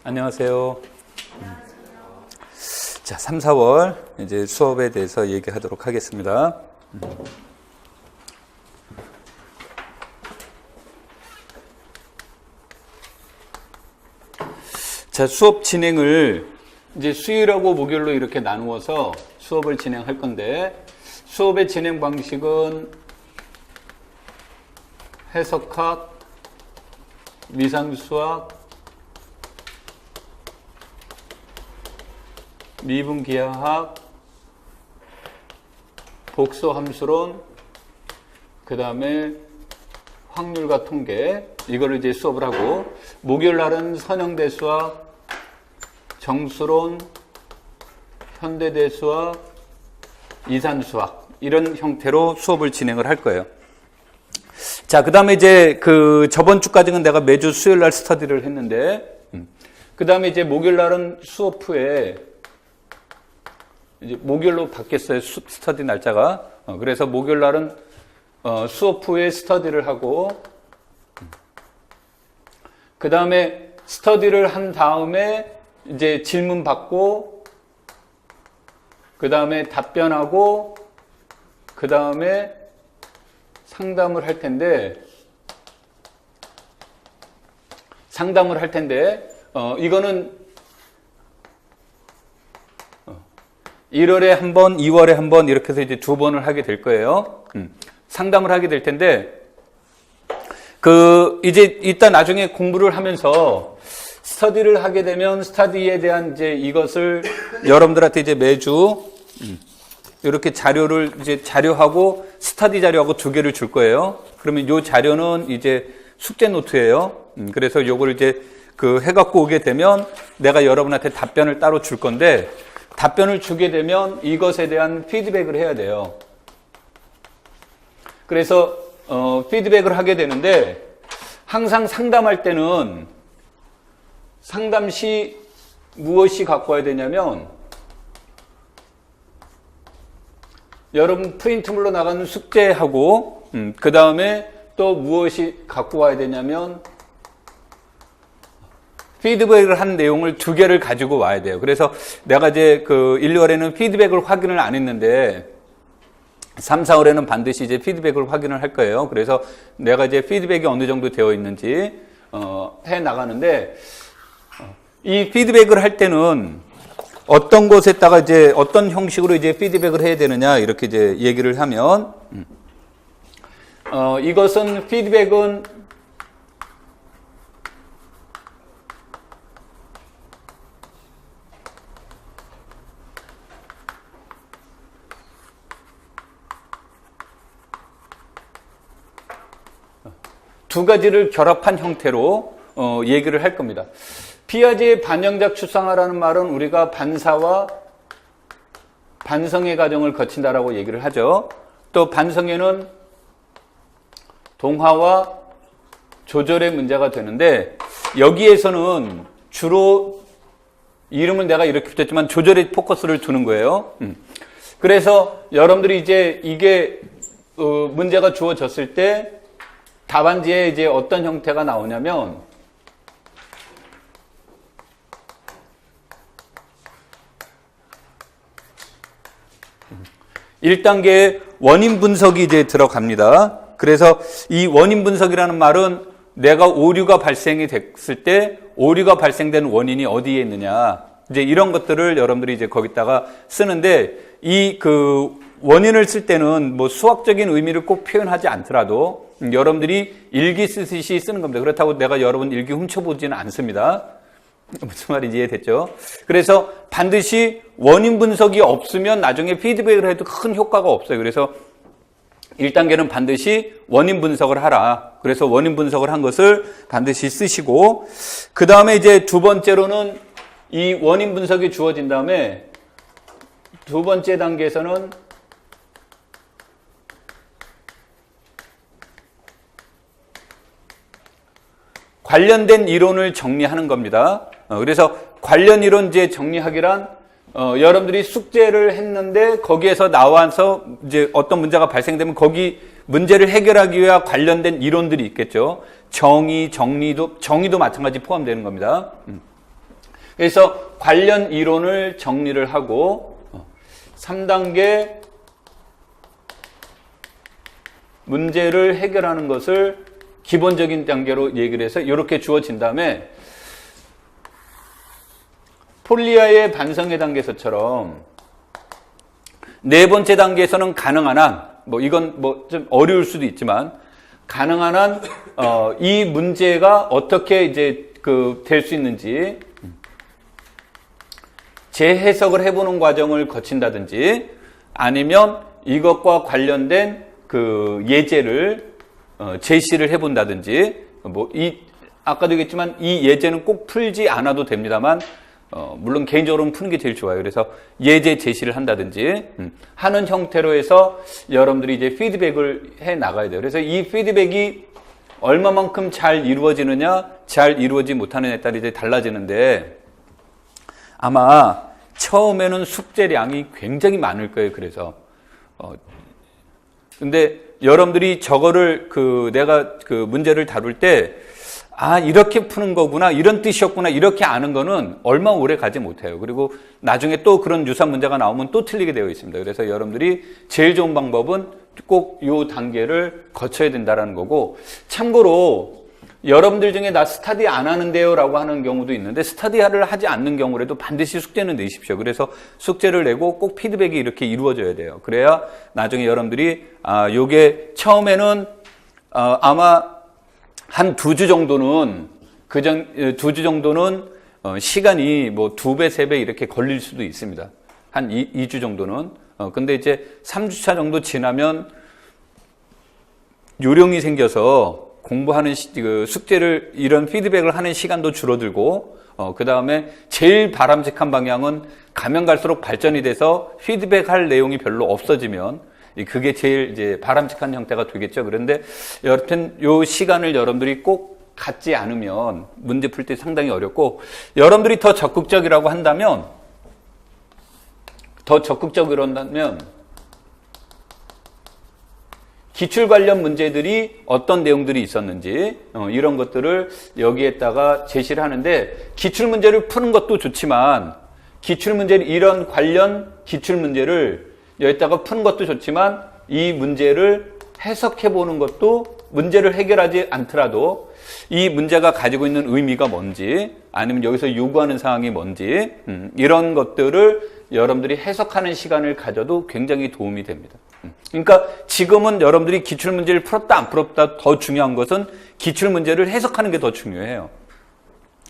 안녕하세요. 자, 3, 4월 이제 수업에 대해서 얘기하도록 하겠습니다. 자, 수업 진행을 이제 수요일하고 목요일로 이렇게 나누어서 수업을 진행할 건데, 수업의 진행 방식은 해석학, 미상수학, 미분기하학, 복소함수론, 그 다음에 확률과 통계, 이거를 이제 수업을 하고, 목요일 날은 선형대수학, 정수론, 현대대수학, 이산수학, 이런 형태로 수업을 진행을 할 거예요. 자, 그 다음에 이제 저번 주까지는 내가 매주 수요일 날 스터디를 했는데, 그 다음에 이제 목요일 날은 수업 후에 이제 목요일로 바뀌었어요. 스터디 날짜가. 그래서 목요일 날은 수업 후에 스터디를 하고, 그 다음에 스터디를 한 다음에 이제 질문 받고, 그 다음에 답변하고, 그 다음에 상담을 할 텐데, 이거는 1월에 한 번, 2월에 한 번, 이렇게 해서 이제 2번을 하게 될 거예요. 상담을 하게 될 텐데, 이제 일단 나중에 공부를 하면서 스터디를 하게 되면 스터디에 대한 이제 이것을 여러분들한테 이제 매주 이렇게 자료를 이제 자료하고 스터디 자료하고 두 개를 줄 거예요. 그러면 이 자료는 이제 숙제 노트예요. 그래서 요걸 이제 해갖고 오게 되면 내가 여러분한테 답변을 따로 줄 건데, 답변을 주게 되면 이것에 대한 피드백을 해야 돼요. 그래서 피드백을 하게 되는데, 항상 상담할 때는 상담 시 무엇이 갖고 와야 되냐면, 여러분 프린트물로 나가는 숙제하고 그 다음에 또 무엇이 갖고 와야 되냐면 피드백을 한 내용을 두 개를 가지고 와야 돼요. 그래서 내가 이제 1, 2월에는 피드백을 확인을 안 했는데 3, 4월에는 반드시 이제 피드백을 확인을 할 거예요. 그래서 내가 이제 피드백이 어느 정도 되어 있는지 해 나가는데, 이 피드백을 할 때는 어떤 곳에다가 이제 어떤 형식으로 이제 피드백을 해야 되느냐, 이렇게 이제 얘기를 하면, 이것은 피드백은 두 가지를 결합한 형태로 얘기를 할 겁니다. 피아제의 반영작 추상화라는 말은 우리가 반사와 반성의 과정을 거친다라고 얘기를 하죠. 또 반성에는 동화와 조절의 문제가 되는데, 여기에서는 주로 이름은 내가 이렇게 붙였지만 조절에 포커스를 두는 거예요. 그래서 여러분들이 이제 이게 문제가 주어졌을 때 답안지에 이제 어떤 형태가 나오냐면, 1단계의 원인 분석이 이제 들어갑니다. 그래서 이 원인 분석이라는 말은 내가 오류가 발생이 됐을 때 오류가 발생된 원인이 어디에 있느냐, 이제 이런 것들을 여러분들이 이제 거기다가 쓰는데, 이 원인을 쓸 때는 뭐 수학적인 의미를 꼭 표현하지 않더라도 여러분들이 일기 쓰듯이 쓰는 겁니다. 그렇다고 내가 여러분 일기 훔쳐보지는 않습니다. 무슨 말인지 이해됐죠? 그래서 반드시 원인 분석이 없으면 나중에 피드백을 해도 큰 효과가 없어요. 그래서 1단계는 반드시 원인 분석을 하라. 그래서 원인 분석을 한 것을 반드시 쓰시고, 그 다음에 이제 두 번째로는 이 원인 분석이 주어진 다음에 두 번째 단계에서는 관련된 이론을 정리하는 겁니다. 그래서 관련 이론 이제 정리하기란, 여러분들이 숙제를 했는데 거기에서 나와서 이제 어떤 문제가 발생되면 거기 문제를 해결하기 위한 관련된 이론들이 있겠죠. 정의도 마찬가지 포함되는 겁니다. 그래서 관련 이론을 정리를 하고 3단계 문제를 해결하는 것을 기본적인 단계로 얘기를 해서 이렇게 주어진 다음에 폴리아의 반성회 단계에서처럼 네 번째 단계에서는 가능한 한, 이건 좀 어려울 수도 있지만 가능한 한 이 문제가 어떻게 이제 될 수 있는지 재해석을 해보는 과정을 거친다든지 아니면 이것과 관련된 그 예제를 제시를 해본다든지 아까도 얘기했지만 이 예제는 꼭 풀지 않아도 됩니다만 물론 개인적으로는 푸는 게 제일 좋아요. 그래서 예제 제시를 한다든지 하는 형태로 해서 여러분들이 이제 피드백을 해 나가야 돼요. 그래서 이 피드백이 얼마만큼 잘 이루어지느냐, 잘 이루어지지 못하느냐에 따라 이제 달라지는데 아마 처음에는 숙제량이 굉장히 많을 거예요. 그래서 근데 여러분들이 저거를 내가 문제를 다룰 때 이렇게 푸는 거구나, 이런 뜻이었구나, 이렇게 아는 거는 얼마 오래 가지 못해요. 그리고 나중에 또 그런 유사한 문제가 나오면 또 틀리게 되어 있습니다. 그래서 여러분들이 제일 좋은 방법은 꼭 이 단계를 거쳐야 된다는 거고, 참고로 여러분들 중에 나 스터디 안 하는데요 라고 하는 경우도 있는데 스터디를 하지 않는 경우라도 반드시 숙제는 내십시오. 그래서 숙제를 내고 꼭 피드백이 이렇게 이루어져야 돼요. 그래야 나중에 여러분들이 요게 처음에는 아마 한 2주 정도는 2주 정도는 시간이 2배, 3배 이렇게 걸릴 수도 있습니다. 한 2주 정도는. 근데 이제 3주차 정도 지나면 요령이 생겨서 공부하는 숙제를 이런 피드백을 하는 시간도 줄어들고 그 다음에 제일 바람직한 방향은 가면 갈수록 발전이 돼서 피드백할 내용이 별로 없어지면 그게 제일 이제 바람직한 형태가 되겠죠. 그런데 여튼 요 시간을 여러분들이 꼭 갖지 않으면 문제 풀 때 상당히 어렵고, 여러분들이 더 적극적이라고 한다면 기출 관련 문제들이 어떤 내용들이 있었는지 이런 것들을 여기에다가 제시를 하는데, 기출 문제를 푸는 것도 좋지만 이런 관련 기출 문제를 여기다가 푸는 것도 좋지만 이 문제를 해석해 보는 것도, 문제를 해결하지 않더라도 이 문제가 가지고 있는 의미가 뭔지 아니면 여기서 요구하는 사항이 뭔지 이런 것들을 여러분들이 해석하는 시간을 가져도 굉장히 도움이 됩니다. 그러니까 지금은 여러분들이 기출문제를 풀었다 안 풀었다 더 중요한 것은 기출문제를 해석하는 게 더 중요해요.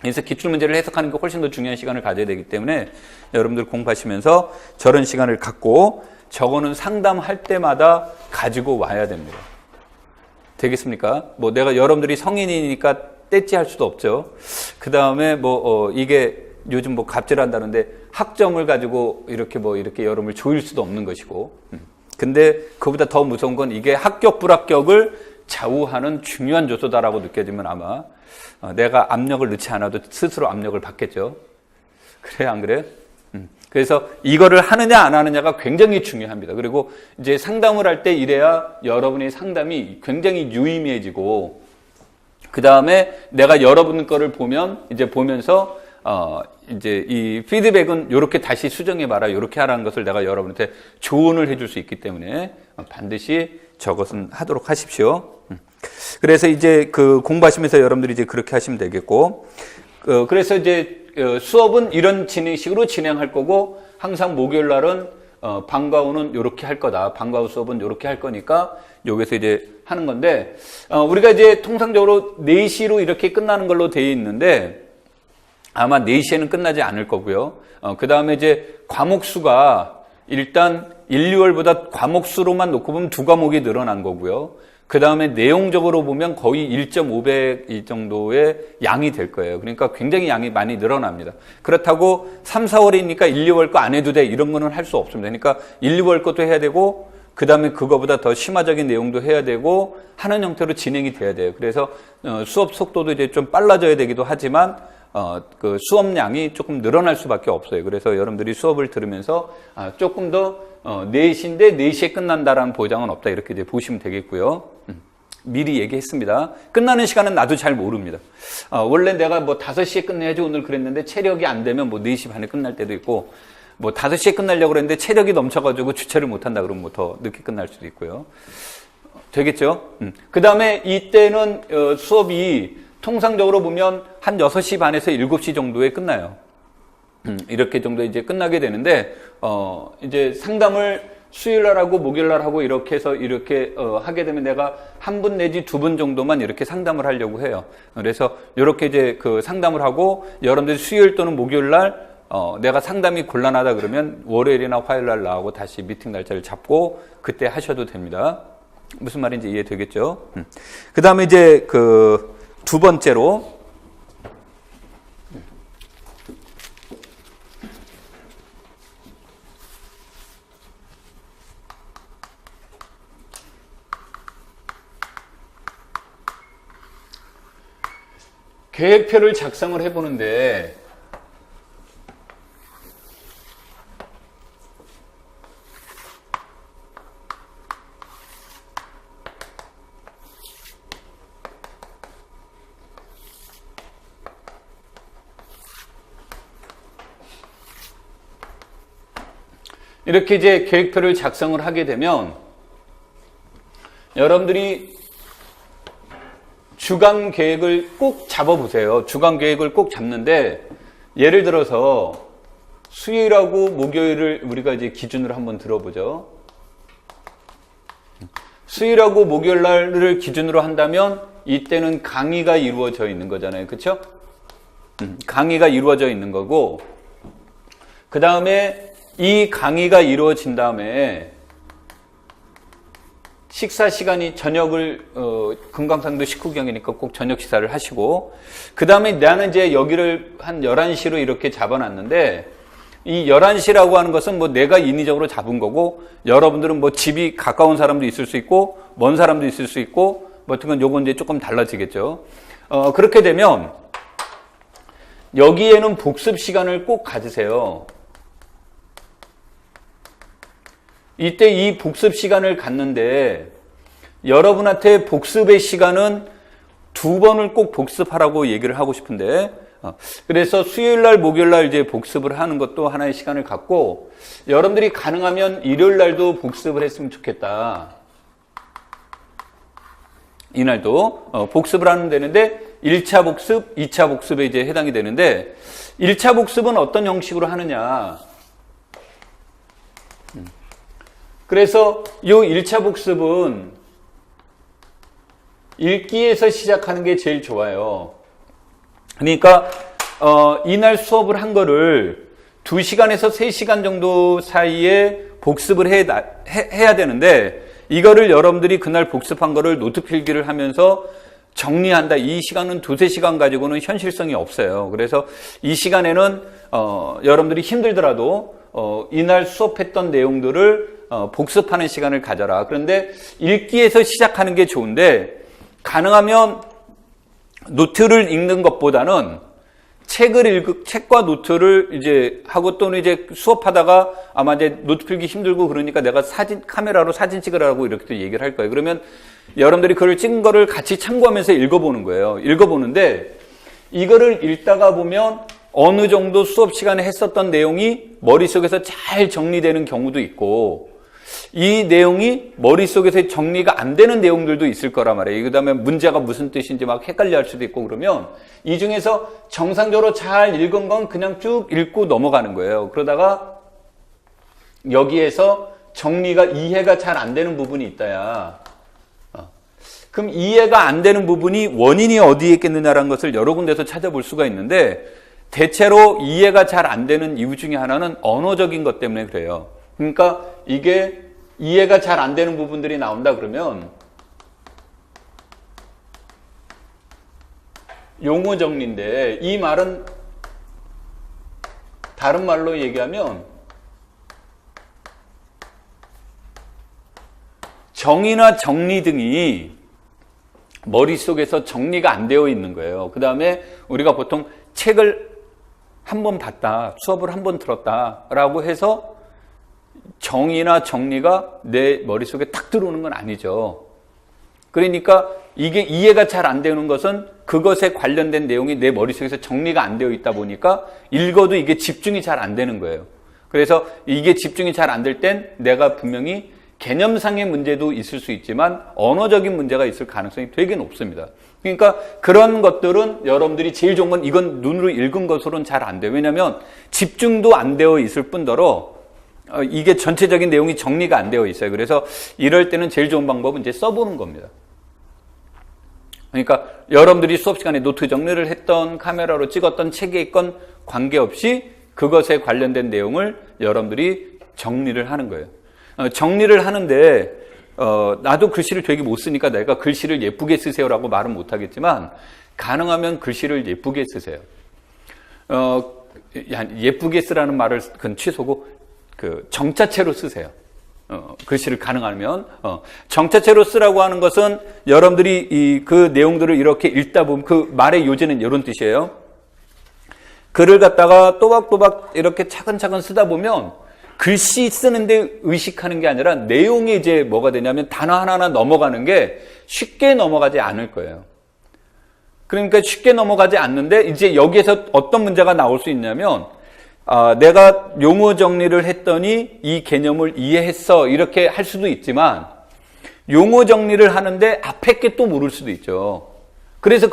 그래서 기출문제를 해석하는 게 훨씬 더 중요한 시간을 가져야 되기 때문에 여러분들 공부하시면서 저런 시간을 갖고 저거는 상담할 때마다 가지고 와야 됩니다. 되겠습니까? 내가 여러분들이 성인이니까 떼찌할 수도 없죠. 그 다음에 이게 요즘 갑질한다는데 학점을 가지고 이렇게 여러분을 조일 수도 없는 것이고. 근데 그보다 더 무서운 건 이게 합격 불합격을 좌우하는 중요한 요소다라고 느껴지면 아마 내가 압력을 넣지 않아도 스스로 압력을 받겠죠. 그래, 안 그래? 그래서 이거를 하느냐 안 하느냐가 굉장히 중요합니다. 그리고 이제 상담을 할 때 이래야 여러분의 상담이 굉장히 유의미해지고, 그 다음에 내가 여러분 거를 보면서 이제 이 피드백은 이렇게 다시 수정해봐라, 이렇게 하라는 것을 내가 여러분한테 조언을 해줄 수 있기 때문에 반드시 저것은 하도록 하십시오. 그래서 이제 공부하시면서 여러분들이 이제 그렇게 하시면 되겠고, 그래서 이제 수업은 이런 식으로 진행할 거고, 항상 목요일 날은 방과 후는 이렇게 할 거다. 방과 후 수업은 이렇게 할 거니까 여기서 이제 하는 건데, 우리가 이제 통상적으로 4시로 이렇게 끝나는 걸로 되어 있는데 아마 4시에는 끝나지 않을 거고요. 그 다음에 이제 과목 수가 일단 1, 2월보다 과목 수로만 놓고 보면 2과목이 늘어난 거고요. 그 다음에 내용적으로 보면 거의 1.5배 이 정도의 양이 될 거예요. 그러니까 굉장히 양이 많이 늘어납니다. 그렇다고 3, 4월이니까 1, 2월 거 안 해도 돼, 이런 거는 할 수 없습니다. 그러니까 1, 2월 것도 해야 되고, 그 다음에 그거보다 더 심화적인 내용도 해야 되고 하는 형태로 진행이 돼야 돼요. 그래서 수업 속도도 이제 좀 빨라져야 되기도 하지만 그 수업량이 조금 늘어날 수밖에 없어요. 그래서 여러분들이 수업을 들으면서 조금 더 4시인데 4시에 끝난다라는 보장은 없다, 이렇게 이제 보시면 되겠고요. 미리 얘기했습니다. 끝나는 시간은 나도 잘 모릅니다. 원래 내가 뭐 5시에 끝내야지 오늘 그랬는데 체력이 안 되면 뭐 4시 반에 끝날 때도 있고, 뭐 5시에 끝나려고 그랬는데 체력이 넘쳐가지고 주체를 못한다 그러면 뭐 더 늦게 끝날 수도 있고요. 되겠죠? 그 다음에 이때는 수업이 통상적으로 보면 한 6시 반에서 7시 정도에 끝나요. 이렇게 정도 이제 끝나게 되는데, 이제 상담을 수요일 날 하고 목요일 날 하고 이렇게 해서 이렇게 하게 되면 내가 한 분 내지 2분 정도만 이렇게 상담을 하려고 해요. 그래서 이렇게 이제 그 상담을 하고 여러분들이 수요일 또는 목요일 날 내가 상담이 곤란하다 그러면 월요일이나 화요일 날 나오고 다시 미팅 날짜를 잡고 그때 하셔도 됩니다. 무슨 말인지 이해되겠죠? 그 다음에 이제 그 두 번째로 계획표를 작성을 해보는데 이렇게 이제 계획표를 작성을 하게 되면 여러분들이 주간 계획을 꼭 잡아보세요. 주간 계획을 꼭 잡는데 예를 들어서 수요일하고 목요일을 우리가 이제 기준으로 한번 들어보죠. 수요일하고 목요일 날을 기준으로 한다면 이때는 강의가 이루어져 있는 거잖아요. 그렇죠? 강의가 이루어져 있는 거고 그 다음에 이 강의가 이루어진 다음에 식사 시간이 저녁을 금강산도 식후경이니까 꼭 저녁 식사를 하시고 그 다음에 나는 이제 여기를 한 11시로 이렇게 잡아놨는데 이 11시라고 하는 것은 뭐 내가 인위적으로 잡은 거고 여러분들은 뭐 집이 가까운 사람도 있을 수 있고 먼 사람도 있을 수 있고 뭐 어쨌든 요건 이제 조금 달라지겠죠. 그렇게 되면 여기에는 복습 시간을 꼭 가지세요. 이때 이 복습 시간을 갖는데 여러분한테 복습의 시간은 2번을 꼭 복습하라고 얘기를 하고 싶은데 그래서 수요일 날 목요일 날 이제 복습을 하는 것도 하나의 시간을 갖고 여러분들이 가능하면 일요일 날도 복습을 했으면 좋겠다. 이날도 복습을 하면 되는데 1차 복습, 2차 복습에 이제 해당이 되는데 1차 복습은 어떤 형식으로 하느냐? 그래서 이 1차 복습은 읽기에서 시작하는 게 제일 좋아요. 그러니까 이날 수업을 한 거를 2시간에서 3시간 정도 사이에 복습을 해야 되는데 이거를 여러분들이 그날 복습한 거를 노트 필기를 하면서 정리한다. 이 시간은 2-3시간 가지고는 현실성이 없어요. 그래서 이 시간에는 여러분들이 힘들더라도 이날 수업했던 내용들을 복습하는 시간을 가져라. 그런데 읽기에서 시작하는 게 좋은데 가능하면 노트를 읽는 것보다는 책과 노트를 이제 하고 또는 이제 수업하다가 아마 이제 노트 필기 힘들고 그러니까 내가 카메라로 사진 찍으라고 이렇게 또 얘기를 할 거예요. 그러면 여러분들이 그걸 찍은 거를 같이 참고하면서 읽어보는 거예요. 읽어보는데 이거를 읽다가 보면 어느 정도 수업 시간에 했었던 내용이 머릿속에서 잘 정리되는 경우도 있고 이 내용이 머릿속에서 정리가 안 되는 내용들도 있을 거란 말이에요. 그 다음에 문제가 무슨 뜻인지 막 헷갈려 할 수도 있고 그러면 이 중에서 정상적으로 잘 읽은 건 그냥 쭉 읽고 넘어가는 거예요. 그러다가 여기에서 정리가 이해가 잘 안 되는 부분이 있다야. 그럼 이해가 안 되는 부분이 원인이 어디에 있겠느냐라는 것을 여러 군데서 찾아볼 수가 있는데 대체로 이해가 잘 안 되는 이유 중에 하나는 언어적인 것 때문에 그래요. 그러니까 이게 이해가 잘 안 되는 부분들이 나온다 그러면 용어 정리인데 이 말은 다른 말로 얘기하면 정의나 정리 등이 머릿속에서 정리가 안 되어 있는 거예요. 그 다음에 우리가 보통 책을 한 번 봤다, 수업을 한 번 들었다라고 해서 정의나 정리가 내 머릿속에 딱 들어오는 건 아니죠. 그러니까 이게 이해가 잘 안 되는 것은 그것에 관련된 내용이 내 머릿속에서 정리가 안 되어 있다 보니까 읽어도 이게 집중이 잘 안 되는 거예요. 그래서 이게 집중이 잘 안 될 땐 내가 분명히 개념상의 문제도 있을 수 있지만 언어적인 문제가 있을 가능성이 되게 높습니다. 그러니까 그런 것들은 여러분들이 제일 좋은 건 이건 눈으로 읽은 것으로는 잘 안 돼요. 왜냐하면 집중도 안 되어 있을 뿐더러 이게 전체적인 내용이 정리가 안 되어 있어요. 그래서 이럴 때는 제일 좋은 방법은 이제 써보는 겁니다. 그러니까 여러분들이 수업 시간에 노트 정리를 했던 카메라로 찍었던 책에 있건 관계없이 그것에 관련된 내용을 여러분들이 정리를 하는 거예요. 정리를 하는데 나도 글씨를 되게 못 쓰니까 내가 글씨를 예쁘게 쓰세요라고 말은 못 하겠지만 가능하면 글씨를 예쁘게 쓰세요. 예쁘게 쓰라는 말을 그건 취소고 정자체로 쓰세요. 글씨를 가능하면 정자체로 쓰라고 하는 것은 여러분들이 그 내용들을 이렇게 읽다 보면 그 말의 요지는 이런 뜻이에요. 글을 갖다가 또박또박 이렇게 차근차근 쓰다 보면 글씨 쓰는데 의식하는 게 아니라 내용이 이제 뭐가 되냐면 단어 하나하나 넘어가는 게 쉽게 넘어가지 않을 거예요. 그러니까 쉽게 넘어가지 않는데 이제 여기에서 어떤 문제가 나올 수 있냐면 내가 용어 정리를 했더니 이 개념을 이해했어 이렇게 할 수도 있지만 용어 정리를 하는데 앞에 게 또 모를 수도 있죠. 그래서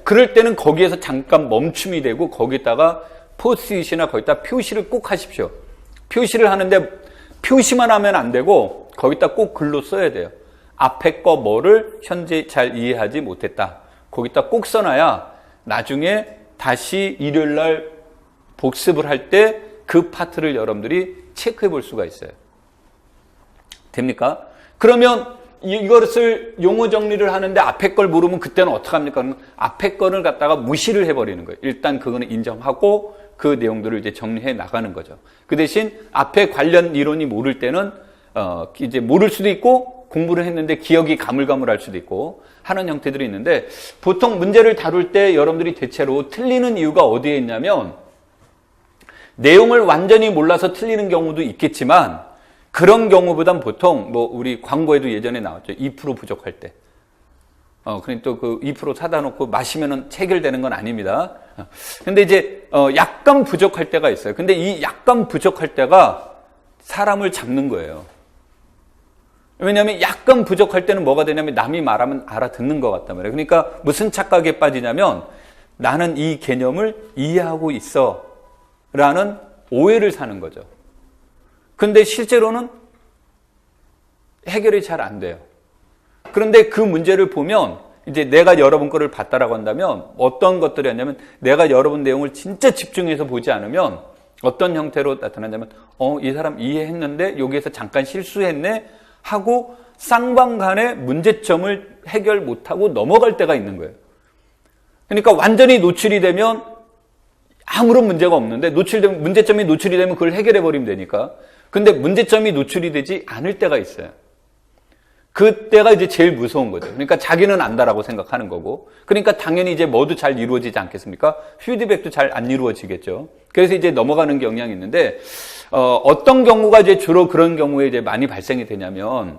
그럴 때는 거기에서 잠깐 멈춤이 되고 거기다가 포스트잇이나 거기다 표시를 꼭 하십시오. 표시를 하는데 표시만 하면 안 되고 거기다 꼭 글로 써야 돼요. 앞에 거 뭐를 현재 잘 이해하지 못했다. 거기다 꼭 써놔야 나중에 다시 일요일 날 복습을 할 때 그 파트를 여러분들이 체크해 볼 수가 있어요. 됩니까? 그러면 이것을 용어 정리를 하는데 앞에 걸 모르면 그때는 어떡합니까? 그러면 앞에 거를 갖다가 무시를 해버리는 거예요. 일단 그거는 인정하고 그 내용들을 이제 정리해 나가는 거죠. 그 대신 앞에 관련 이론이 모를 때는 이제 모를 수도 있고 공부를 했는데 기억이 가물가물할 수도 있고 하는 형태들이 있는데 보통 문제를 다룰 때 여러분들이 대체로 틀리는 이유가 어디에 있냐면 내용을 완전히 몰라서 틀리는 경우도 있겠지만 그런 경우보단 보통 우리 광고에도 예전에 나왔죠. 2% 부족할 때. 그러니까 또 그 2% 사다 놓고 마시면은 체결되는 건 아닙니다. 근데 이제 약간 부족할 때가 있어요. 근데 이 약간 부족할 때가 사람을 잡는 거예요. 왜냐하면 약간 부족할 때는 뭐가 되냐면 남이 말하면 알아듣는 것 같단 말이에요. 그러니까 무슨 착각에 빠지냐면 나는 이 개념을 이해하고 있어 라는 오해를 사는 거죠. 근데 실제로는 해결이 잘 안 돼요. 그런데 그 문제를 보면 이제 내가 여러분 거를 봤다라고 한다면 어떤 것들이었냐면 내가 여러분 내용을 진짜 집중해서 보지 않으면 어떤 형태로 나타나냐면 이 사람 이해했는데 여기에서 잠깐 실수했네 하고 쌍방간의 문제점을 해결 못하고 넘어갈 때가 있는 거예요. 그러니까 완전히 노출이 되면 아무런 문제가 없는데 문제점이 노출이 되면 그걸 해결해 버리면 되니까. 근데 문제점이 노출이 되지 않을 때가 있어요. 그때가 이제 제일 무서운 거죠. 그러니까 자기는 안다라고 생각하는 거고. 그러니까 당연히 이제 뭐도 잘 이루어지지 않겠습니까? 피드백도 잘 안 이루어지겠죠. 그래서 이제 넘어가는 경향이 있는데, 어떤 경우가 이제 주로 그런 경우에 이제 많이 발생이 되냐면,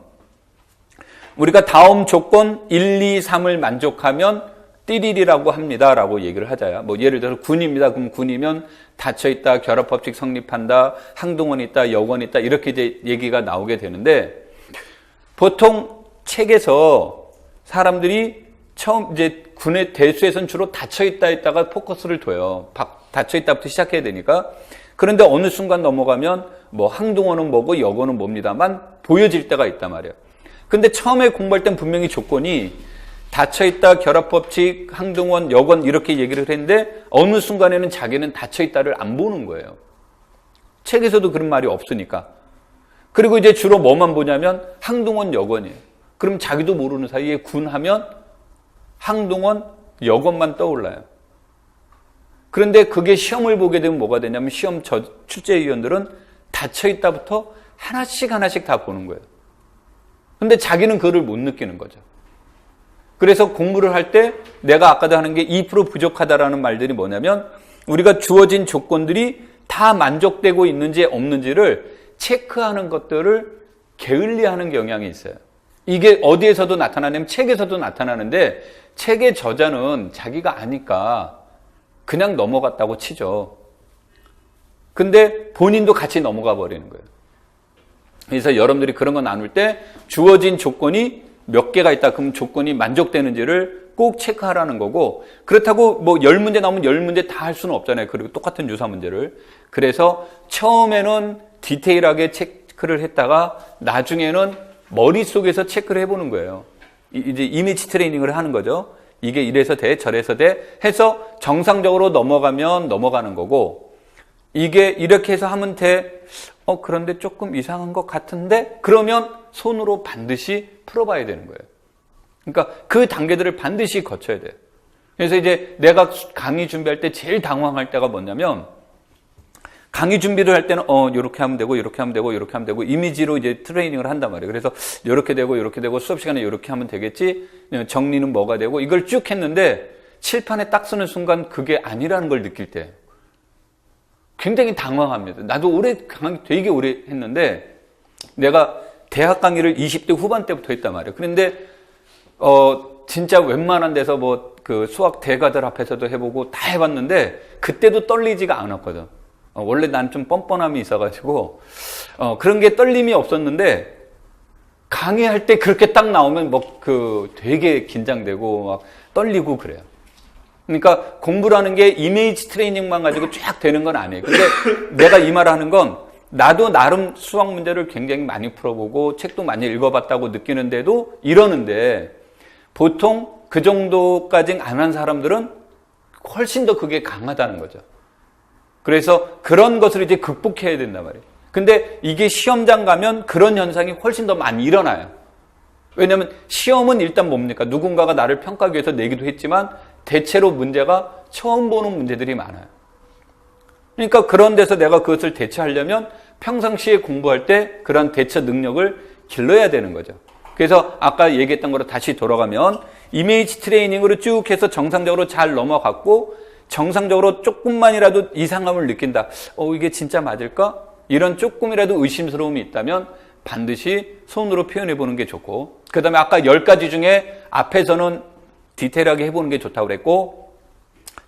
우리가 다음 조건 1, 2, 3을 만족하면 띠리리라고 합니다라고 얘기를 하자야. 예를 들어서 군입니다. 그럼 군이면 닫혀있다, 결합법칙 성립한다, 항동원이 있다, 여건이 있다 이렇게 이제 얘기가 나오게 되는데 보통 책에서 사람들이 처음 이제 군의 대수에서는 주로 닫혀있다 했다가 포커스를 둬요. 닫혀있다부터 시작해야 되니까. 그런데 어느 순간 넘어가면 항동원은 뭐고 여건은 뭡니다만 보여질 때가 있단 말이에요. 근데 처음에 공부할 땐 분명히 조건이 닫혀있다, 결합법칙, 항동원, 여건 이렇게 얘기를 했는데 어느 순간에는 자기는 닫혀있다를 안 보는 거예요. 책에서도 그런 말이 없으니까. 그리고 이제 주로 뭐만 보냐면 항동원, 여건이에요. 그럼 자기도 모르는 사이에 군하면 항동원, 여건만 떠올라요. 그런데 그게 시험을 보게 되면 뭐가 되냐면 시험 출제위원들은 닫혀있다부터 하나씩 다 보는 거예요. 근데 자기는 그거를 못 느끼는 거죠. 그래서 공부를 할 때 내가 아까도 하는 게 2% 부족하다라는 말들이 뭐냐면 우리가 주어진 조건들이 다 만족되고 있는지 없는지를 체크하는 것들을 게을리하는 경향이 있어요. 이게 어디에서도 나타나냐면 책에서도 나타나는데 책의 저자는 자기가 아니까 그냥 넘어갔다고 치죠. 근데 본인도 같이 넘어가 버리는 거예요. 그래서 여러분들이 그런 거 나눌 때 주어진 조건이 몇 개가 있다. 그럼 조건이 만족되는지를 꼭 체크하라는 거고, 그렇다고 뭐 10문제 나오면 10문제 다 할 수는 없잖아요. 그리고 똑같은 유사 문제를. 그래서 처음에는 디테일하게 체크를 했다가 나중에는 머릿속에서 체크를 해보는 거예요. 이제 이미지 트레이닝을 하는 거죠. 이게 이래서 돼, 저래서 돼 해서 정상적으로 넘어가면 넘어가는 거고, 이게 이렇게 해서 하면 돼. 그런데 조금 이상한 것 같은데? 그러면 손으로 반드시 풀어봐야 되는 거예요. 그러니까 그 단계들을 반드시 거쳐야 돼요. 그래서 이제 내가 강의 준비할 때 제일 당황할 때가 뭐냐면, 강의 준비를 할 때는 요렇게 하면 되고 요렇게 하면 되고 요렇게 하면 되고 이미지로 이제 트레이닝을 한단 말이에요. 그래서 요렇게 되고 수업 시간에 요렇게 하면 되겠지. 정리는 뭐가 되고 이걸 쭉 했는데 칠판에 딱 쓰는 순간 그게 아니라는 걸 느낄 때 굉장히 당황합니다. 나도 강의 되게 오래 했는데 내가 대학 강의를 20대 후반 때부터 했단 말이에요. 그런데 진짜 웬만한 데서 뭐 그 수학 대가들 앞에서도 해보고 다 해봤는데 그때도 떨리지가 않았거든. 원래 난 좀 뻔뻔함이 있어가지고 그런 게 떨림이 없었는데 강의할 때 그렇게 딱 나오면 되게 긴장되고 막 떨리고 그래요. 그러니까 공부라는 게 이미지 트레이닝만 가지고 쫙 되는 건 아니에요. 근데 내가 이 말을 하는 건 나도 나름 수학 문제를 굉장히 많이 풀어보고 책도 많이 읽어봤다고 느끼는데도 이러는데 보통 그 정도까지 안 한 사람들은 훨씬 더 그게 강하다는 거죠. 그래서 그런 것을 이제 극복해야 된단 말이에요. 근데 이게 시험장 가면 그런 현상이 훨씬 더 많이 일어나요. 왜냐하면 시험은 일단 뭡니까? 누군가가 나를 평가하기 위해서 내기도 했지만 대체로 문제가 처음 보는 문제들이 많아요. 그러니까 그런 데서 내가 그것을 대처하려면 평상시에 공부할 때 그런 대처 능력을 길러야 되는 거죠. 그래서 아까 얘기했던 거로 다시 돌아가면 이미지 트레이닝으로 쭉 해서 정상적으로 잘 넘어갔고 정상적으로 조금만이라도 이상함을 느낀다. 이게 진짜 맞을까? 이런 조금이라도 의심스러움이 있다면 반드시 손으로 표현해 보는 게 좋고, 그 다음에 아까 10가지 중에 앞에서는 디테일하게 해보는 게 좋다고 그랬고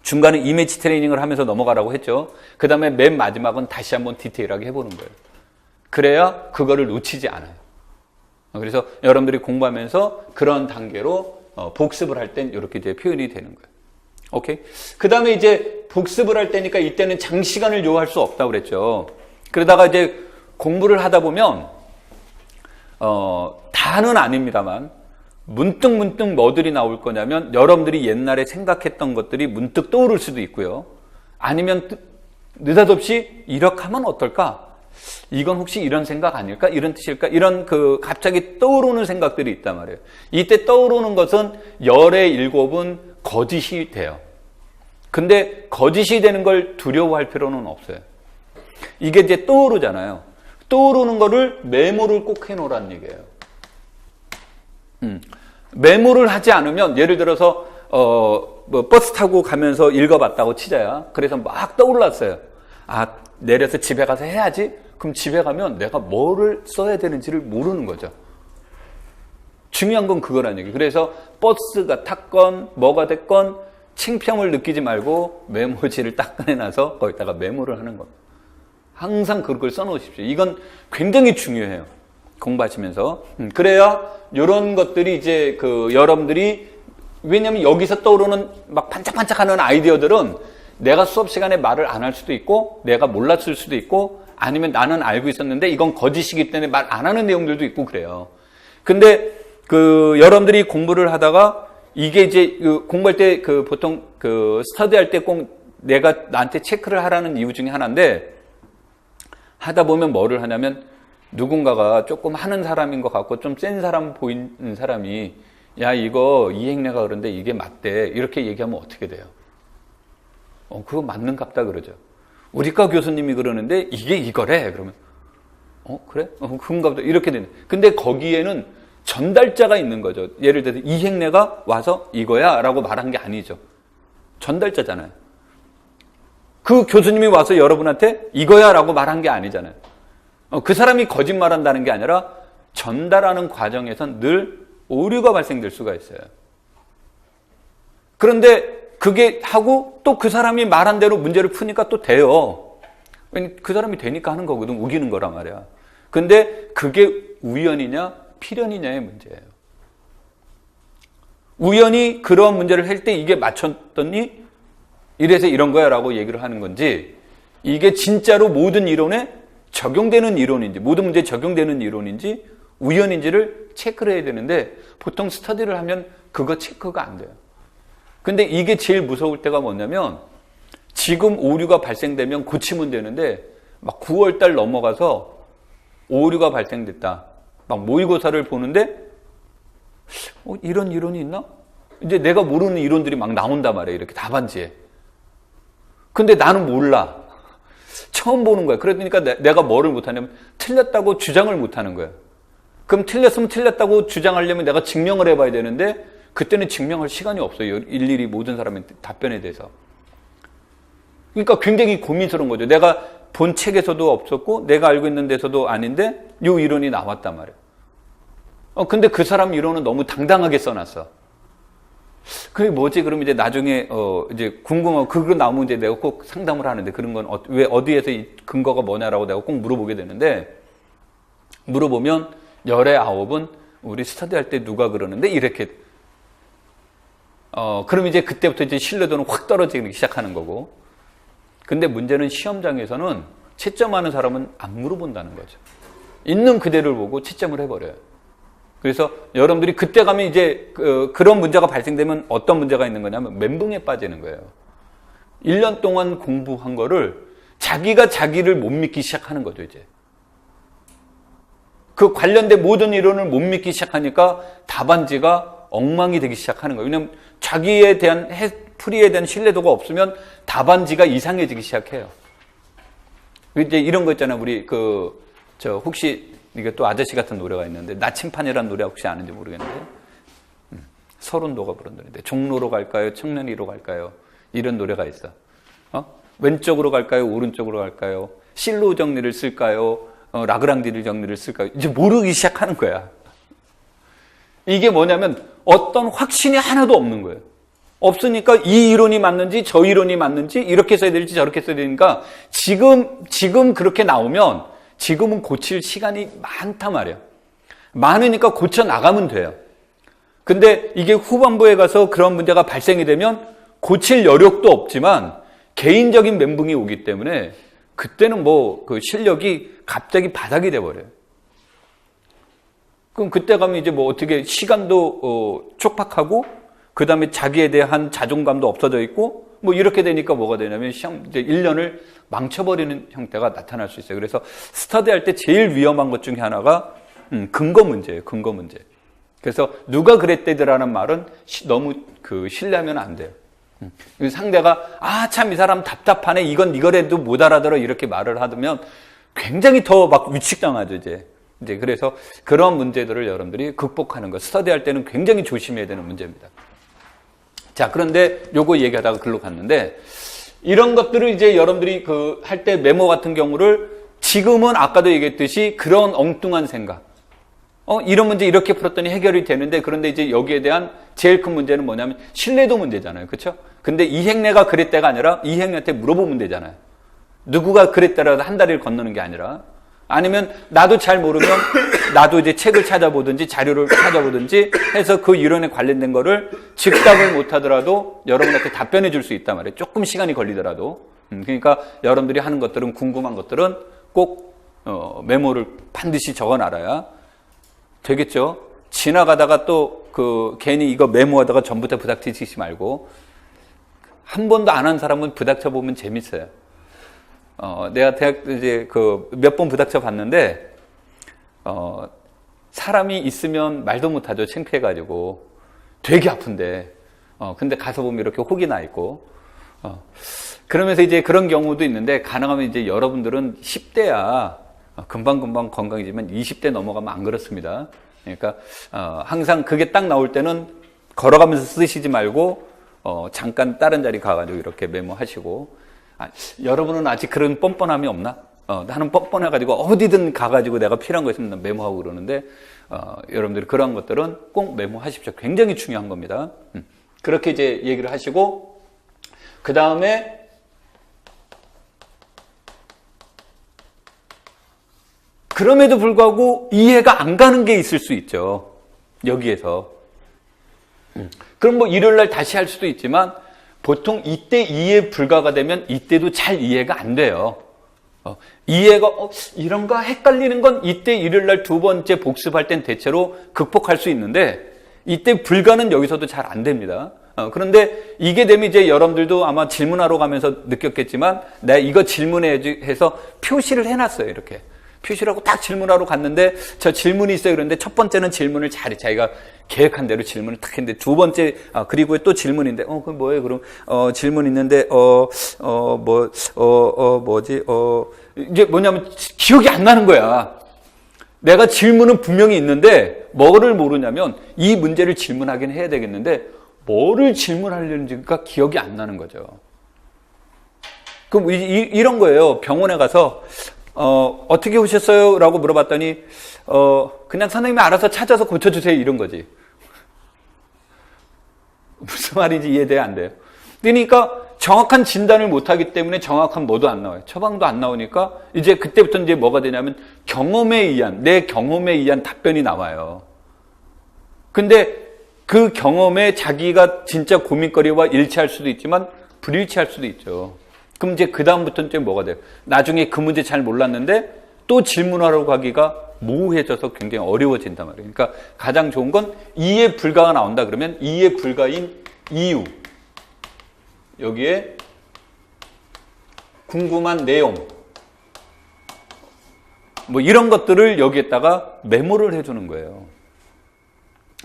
중간에 이미지 트레이닝을 하면서 넘어가라고 했죠. 그 다음에 맨 마지막은 다시 한번 디테일하게 해보는 거예요. 그래야 그거를 놓치지 않아요. 그래서 여러분들이 공부하면서 그런 단계로 복습을 할 땐 이렇게 이제 표현이 되는 거예요. 오케이? 그 다음에 이제 복습을 할 때니까 이때는 장시간을 요할 수 없다고 그랬죠. 그러다가 이제 공부를 하다 보면, 다는 아닙니다만, 문득 뭐들이 나올 거냐면, 여러분들이 옛날에 생각했던 것들이 문득 떠오를 수도 있고요. 아니면 느닷없이 이렇게 하면 어떨까? 이건 혹시 이런 생각 아닐까? 이런 뜻일까? 이런 갑자기 떠오르는 생각들이 있단 말이에요. 이때 떠오르는 것은 열의 7은 거짓이 돼요. 근데 거짓이 되는 걸 두려워할 필요는 없어요. 이게 이제 떠오르잖아요. 떠오르는 거를 메모를 꼭 해놓으라는 얘기예요. 메모를 하지 않으면, 예를 들어서 버스 타고 가면서 읽어봤다고 치자야. 그래서 막 떠올랐어요. 내려서 집에 가서 해야지. 그럼 집에 가면 내가 뭐를 써야 되는지를 모르는 거죠. 중요한 건 그거라는 얘기. 그래서 버스가 탔건 뭐가 됐건 창피함을 느끼지 말고 메모지를 딱 꺼내놔서 거기다가 메모를 하는 겁니다. 항상 그걸 써놓으십시오. 이건 굉장히 중요해요. 공부하시면서. 그래야 이런 것들이 이제 여러분들이, 왜냐면 여기서 떠오르는 막 반짝반짝하는 아이디어들은 내가 수업 시간에 말을 안 할 수도 있고 내가 몰랐을 수도 있고 아니면 나는 알고 있었는데 이건 거짓이기 때문에 말 안 하는 내용들도 있고 그래요. 근데 여러분들이 공부를 하다가 이게 이제 공부할 때 보통 스터디할 때 꼭 내가 나한테 체크를 하라는 이유 중에 하나인데, 하다 보면 뭐를 하냐면 누군가가 조금 하는 사람인 것 같고 좀 센 사람 보이는 사람이 야 이거 이행내가 그런데 이게 맞대 이렇게 얘기하면 어떻게 돼요? 그거 맞는갑다 그러죠. 우리과 교수님이 그러는데 이게 이거래. 그러면 그래? 그런갑다 이렇게 되는. 근데 거기에는 전달자가 있는 거죠. 예를 들어서 이행내가 와서 이거야 라고 말한 게 아니죠. 전달자잖아요. 그 교수님이 와서 여러분한테 이거야 라고 말한 게 아니잖아요. 그 사람이 거짓말한다는 게 아니라 전달하는 과정에선 늘 오류가 발생될 수가 있어요. 그런데 그게 하고 또 그 사람이 말한 대로 문제를 푸니까 또 돼요. 그 사람이 되니까 하는 거거든. 우기는 거란 말이야. 근데 그게 우연이냐 필연이냐의 문제예요. 우연히 그런 문제를 할 때 이게 맞췄더니 이래서 이런 거야 라고 얘기를 하는 건지, 이게 진짜로 모든 이론에 적용되는 이론인지, 모든 문제에 적용되는 이론인지 우연인지를 체크를 해야 되는데, 보통 스터디를 하면 그거 체크가 안 돼요. 근데 이게 제일 무서울 때가 뭐냐면, 지금 오류가 발생되면 고치면 되는데 막 9월 달 넘어가서 오류가 발생됐다. 막 모의고사를 보는데 이런 이론이 있나? 이제 내가 모르는 이론들이 막 나온단 말이에요. 이렇게 답안지에. 근데 나는 몰라. 처음 보는 거야. 그러니까 내가 뭐를 못하냐면 틀렸다고 주장을 못하는 거야. 그럼 틀렸으면 틀렸다고 주장하려면 내가 증명을 해봐야 되는데 그때는 증명할 시간이 없어요. 일일이 모든 사람의 답변에 대해서. 그러니까 굉장히 고민스러운 거죠. 내가 본 책에서도 없었고 내가 알고 있는 데서도 아닌데 이 이론이 나왔단 말이에요. 근데 그 사람 이론은 너무 당당하게 써놨어. 그게 뭐지? 그럼 이제 나중에 이제 궁금하고 그거 나오면 이제 내가 꼭 상담을 하는데, 그런 건 왜 어디에서 이 근거가 뭐냐라고 내가 꼭 물어보게 되는데, 물어보면 열의 9은 우리 스터디할 때 누가 그러는데 이렇게 그럼 이제 그때부터 이제 신뢰도는 확 떨어지기 시작하는 거고. 근데 문제는 시험장에서는 채점하는 사람은 안 물어본다는 거죠. 있는 그대로를 보고 채점을 해버려요. 그래서 여러분들이 그때 가면 이제 그런 문제가 발생되면 어떤 문제가 있는 거냐면 멘붕에 빠지는 거예요. 1년 동안 공부한 거를 자기가 자기를 못 믿기 시작하는 거죠, 이제. 그 관련된 모든 이론을 못 믿기 시작하니까 답안지가 엉망이 되기 시작하는 거예요. 왜냐하면 자기에 대한 풀이에 대한 신뢰도가 없으면 답안지가 이상해지기 시작해요. 이제 이런 거 있잖아요. 우리 혹시 이게 또 아저씨 같은 노래가 있는데, 나침판이라는 노래 혹시 아는지 모르겠는데, 서른도가 부른 노래인데, 종로로 갈까요? 청년리로 갈까요? 이런 노래가 있어. 왼쪽으로 갈까요? 오른쪽으로 갈까요? 실로 정리를 쓸까요? 라그랑디를 정리를 쓸까요? 이제 모르기 시작하는 거야. 이게 뭐냐면 어떤 확신이 하나도 없는 거예요. 없으니까 이 이론이 맞는지 저 이론이 맞는지 이렇게 써야 될지 저렇게 써야 되니까 지금 그렇게 나오면 지금은 고칠 시간이 많단 말이에요. 많으니까 고쳐 나가면 돼요. 근데 이게 후반부에 가서 그런 문제가 발생이 되면 고칠 여력도 없지만 개인적인 멘붕이 오기 때문에 그때는 그 실력이 갑자기 바닥이 돼버려요. 그럼 그때 가면 이제 어떻게 시간도 촉박하고 그 다음에 자기에 대한 자존감도 없어져 있고 이렇게 되니까 뭐가 되냐면 시험 이제 1년을 망쳐버리는 형태가 나타날 수 있어요. 그래서 스터디할 때 제일 위험한 것 중에 하나가 근거 문제예요. 근거 문제. 그래서 누가 그랬대더라는 말은 너무 신뢰하면 안 돼요. 상대가 참 이 사람 답답하네. 이거라도 못 알아들어. 이렇게 말을 하면 굉장히 더 막 위축당하죠, 이제. 그래서 그런 문제들을 여러분들이 극복하는 거, 스터디할 때는 굉장히 조심해야 되는 문제입니다. 자, 그런데 요거 얘기하다가 글로 갔는데, 이런 것들을 이제 여러분들이 할 때 메모 같은 경우를 지금은 아까도 얘기했듯이 그런 엉뚱한 생각. 이런 문제 이렇게 풀었더니 해결이 되는데, 그런데 이제 여기에 대한 제일 큰 문제는 뭐냐면 신뢰도 문제잖아요. 그렇죠? 근데 이행내가 그랬다가 아니라 이행내한테 물어보면 되잖아요. 누구가 그랬다라도 한 다리를 건너는 게 아니라. 아니면 나도 잘 모르면 나도 이제 책을 찾아보든지 자료를 찾아보든지 해서 그 이론에 관련된 거를 즉답을 못 하더라도 여러분한테 답변해 줄 수 있단 말이에요. 조금 시간이 걸리더라도. 그러니까 여러분들이 하는 것들은, 궁금한 것들은 꼭 메모를 반드시 적어놔야 되겠죠. 지나가다가 또 괜히 이거 메모하다가 전부터 부닥치지 말고, 한 번도 안 한 사람은 부닥쳐 보면 재밌어요. 내가 대학 이제 몇 번 부닥쳐 봤는데, 사람이 있으면 말도 못하죠. 창피해가지고. 되게 아픈데. 근데 가서 보면 이렇게 혹이 나 있고. 그러면서 이제 그런 경우도 있는데, 가능하면 이제 여러분들은 10대야 금방금방 건강해지만 20대 넘어가면 안 그렇습니다. 그러니까, 항상 그게 딱 나올 때는 걸어가면서 쓰시지 말고, 잠깐 다른 자리 가가지고 이렇게 메모하시고. 여러분은 아직 그런 뻔뻔함이 없나? 나는 뻔뻔해가지고 어디든 가가지고 내가 필요한 거 있으면 메모하고 그러는데, 여러분들이 그런 것들은 꼭 메모하십시오. 굉장히 중요한 겁니다. 그렇게 이제 얘기를 하시고, 그 다음에 그럼에도 불구하고 이해가 안 가는 게 있을 수 있죠. 여기에서. 그럼 뭐 일요일날 다시 할 수도 있지만 보통 이때 이해 불가가 되면 이때도 잘 이해가 안 돼요. 이해가 이런가 헷갈리는 건 이때 일요일날 두 번째 복습할 땐 대체로 극복할 수 있는데 이때 불가는 여기서도 잘 안 됩니다. 그런데 이게 되면 이제 여러분들도 아마 질문하러 가면서 느꼈겠지만 내가 이거 질문해서 표시를 해놨어요. 이렇게. 표시를 하고 딱 질문하러 갔는데 저 질문이 있어요. 그런데 첫 번째는 질문을 자기가 계획한 대로 질문을 딱 했는데 두 번째 그리고 또 질문인데 그럼 뭐예요? 그럼 질문 있는데 뭐지? 이제 뭐냐면 기억이 안 나는 거야. 내가 질문은 분명히 있는데 뭐를 모르냐면 이 문제를 질문하긴 해야 되겠는데 뭐를 질문하려는지가 기억이 안 나는 거죠. 그럼 이런 거예요. 병원에 가서 어떻게 오셨어요? 라고 물어봤더니 그냥 선생님이 알아서 찾아서 고쳐주세요. 이런 거지. 무슨 말인지 이해돼요? 안 돼요? 그러니까 정확한 진단을 못하기 때문에 정확한 뭐도 안 나와요. 처방도 안 나오니까 이제 그때부터 이제 뭐가 되냐면 내 경험에 의한 답변이 나와요. 근데 그 경험에 자기가 진짜 고민거리와 일치할 수도 있지만 불일치할 수도 있죠. 그럼 이제 그다음부터는 이제 뭐가 돼요? 나중에 그 문제 잘 몰랐는데 또 질문하러 가기가 모호해져서 굉장히 어려워진단 말이에요. 그러니까 가장 좋은 건 이해 불가가 나온다 그러면 이해 불가인 이유, 여기에 궁금한 내용, 뭐 이런 것들을 여기에다가 메모를 해주는 거예요.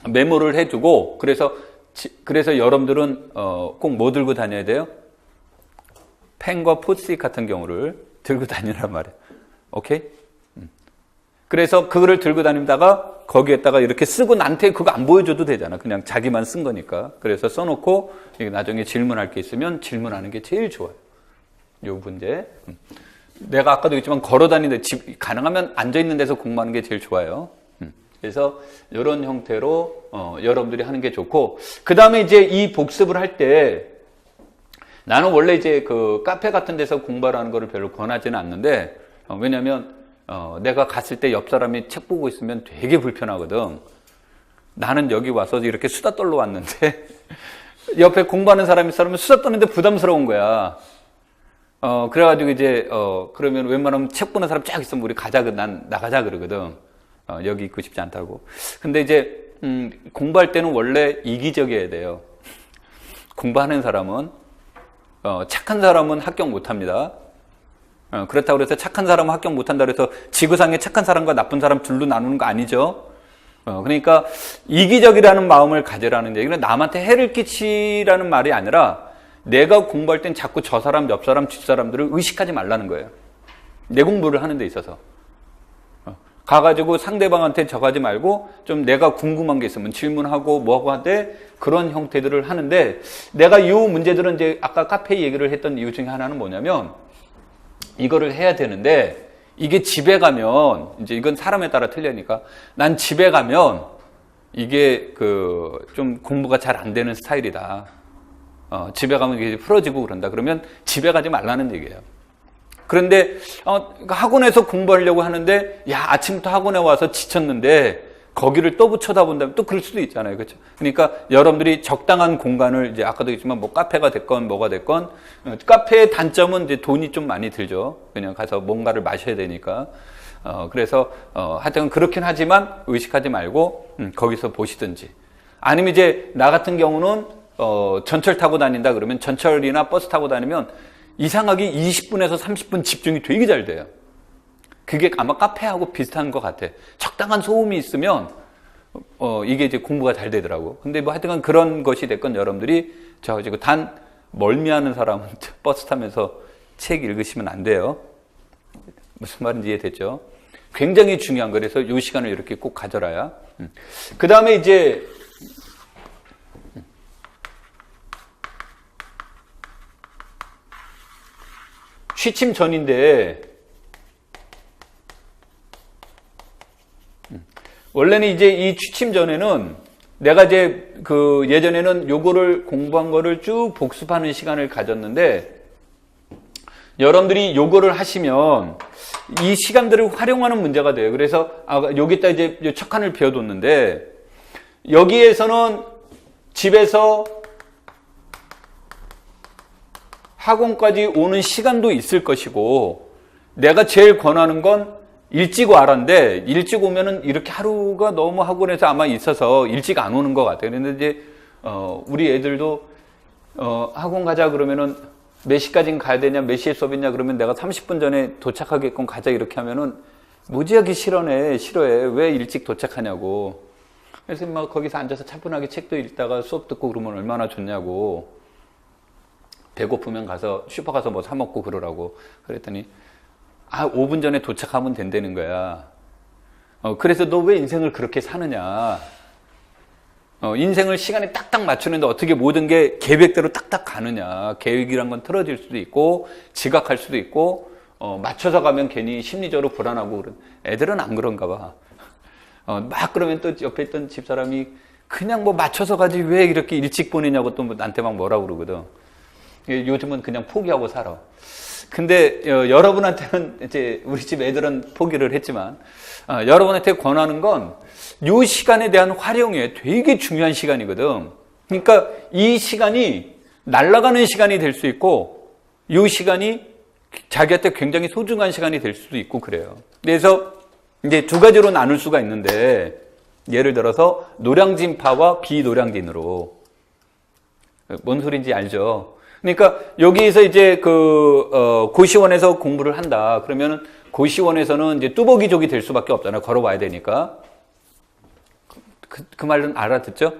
메모를 해주고 그래서 여러분들은 꼭 뭐 들고 다녀야 돼요? 펜과 포스트잇 같은 경우를 들고 다니란 말이에요. 오케이? 그래서 그거를 들고 다니다가 거기에다가 이렇게 쓰고 나한테 그거 안 보여줘도 되잖아. 그냥 자기만 쓴 거니까. 그래서 써놓고 나중에 질문할 게 있으면 질문하는 게 제일 좋아요. 요 문제. 내가 아까도 얘기했지만 걸어 다니는데 가능하면 앉아있는 데서 공부하는 게 제일 좋아요. 그래서 이런 형태로 여러분들이 하는 게 좋고 그 다음에 이제 이 복습을 할 때 나는 원래 이제 그 카페 같은 데서 공부를 하는 거를 별로 권하지는 않는데 왜냐면 내가 갔을 때 옆 사람이 책 보고 있으면 되게 불편하거든. 나는 여기 와서 이렇게 수다 떨러 왔는데 옆에 공부하는 사람이 있으면 수다 떠는데 부담스러운 거야. 그래가지고 이제 그러면 웬만하면 책 보는 사람 쫙 있으면 우리 가자, 난 나가자 그러거든. 여기 있고 싶지 않다고. 근데 이제 공부할 때는 원래 이기적이어야 돼요. 공부하는 사람은 착한 사람은 합격 못합니다. 그렇다고 해서 착한 사람은 합격 못한다고 해서 지구상에 착한 사람과 나쁜 사람 둘로 나누는 거 아니죠. 그러니까 이기적이라는 마음을 가지라는 얘기는 남한테 해를 끼치라는 말이 아니라 내가 공부할 땐 자꾸 저 사람, 옆 사람, 뒷 사람들을 의식하지 말라는 거예요. 내 공부를 하는 데 있어서. 가가지고 상대방한테 져가지 말고 좀 내가 궁금한 게 있으면 질문하고 뭐하고 하되 그런 형태들을 하는데 내가 이 문제들은 이제 아까 카페 얘기를 했던 이유 중에 하나는 뭐냐면 이거를 해야 되는데 이게 집에 가면 이제 이건 사람에 따라 틀리니까 난 집에 가면 이게 좀 공부가 잘 안 되는 스타일이다. 집에 가면 이게 풀어지고 그런다. 그러면 집에 가지 말라는 얘기예요. 그런데 학원에서 공부하려고 하는데 아침부터 학원에 와서 지쳤는데 거기를 또 쳐다본다면 또 그럴 수도 있잖아요. 그렇죠? 그러니까 여러분들이 적당한 공간을 이제 아까도 얘기했지만 뭐 카페가 됐건 뭐가 됐건 카페의 단점은 이제 돈이 좀 많이 들죠. 그냥 가서 뭔가를 마셔야 되니까. 그래서 하여튼 그렇긴 하지만 의식하지 말고 거기서 보시든지 아니면 이제 나 같은 경우는 전철 타고 다닌다 그러면 전철이나 버스 타고 다니면 이상하게 20분에서 30분 집중이 되게 잘 돼요. 그게 아마 카페하고 비슷한 것 같아. 적당한 소음이 있으면 이게 이제 공부가 잘 되더라고. 근데 뭐 하여튼 그런 것이 됐건 여러분들이 지금 단 멀미하는 사람은 버스 타면서 책 읽으시면 안 돼요. 무슨 말인지 이해됐죠? 굉장히 중요한 거. 그래서 이 시간을 이렇게 꼭 가져라야. 그 다음에 이제 취침 전인데 원래는 이제 이 취침 전에는 내가 이제 그 예전에는 요거를 공부한 거를 쭉 복습하는 시간을 가졌는데 여러분들이 요거를 하시면 이 시간들을 활용하는 문제가 돼요. 그래서 여기다 이제 척한을 비워뒀는데 여기에서는 집에서 학원까지 오는 시간도 있을 것이고 내가 제일 권하는 건 일찍 와라인데 일찍 오면은 이렇게 하루가 너무 학원에서 아마 있어서 일찍 안 오는 것 같아요. 그런데 이제 우리 애들도 학원 가자 그러면은 몇 시까지는 가야 되냐, 몇 시에 수업이냐 그러면 내가 30분 전에 도착하게끔 가자 이렇게 하면은 무지하게 싫어해. 왜 일찍 도착하냐고. 그래서 막 거기서 앉아서 차분하게 책도 읽다가 수업 듣고 그러면 얼마나 좋냐고. 배고프면 가서 슈퍼 가서 뭐 사 먹고 그러라고. 그랬더니 5분 전에 도착하면 된다는 거야. 그래서 너 왜 인생을 그렇게 사느냐. 인생을 시간에 딱딱 맞추는데 어떻게 모든 게 계획대로 딱딱 가느냐. 계획이란 건 틀어질 수도 있고 지각할 수도 있고 맞춰서 가면 괜히 심리적으로 불안하고 그런. 애들은 안 그런가 봐. 막 그러면 또 옆에 있던 집사람이 그냥 뭐 맞춰서 가지 왜 이렇게 일찍 보내냐고 또 나한테 막 뭐라 그러거든. 요즘은 그냥 포기하고 살아. 근데 여러분한테는 이제 우리 집 애들은 포기를 했지만 여러분한테 권하는 건 이 시간에 대한 활용이 되게 중요한 시간이거든. 그러니까 이 시간이 날아가는 시간이 될 수 있고 이 시간이 자기한테 굉장히 소중한 시간이 될 수도 있고 그래요. 그래서 이제 두 가지로 나눌 수가 있는데 예를 들어서 노량진파와 비노량진으로. 뭔 소리인지 알죠? 그러니까 여기에서 이제 고시원에서 공부를 한다. 그러면은 고시원에서는 이제 뚜벅이족이 될 수밖에 없잖아요. 걸어와야 되니까. 그 말은 알아듣죠?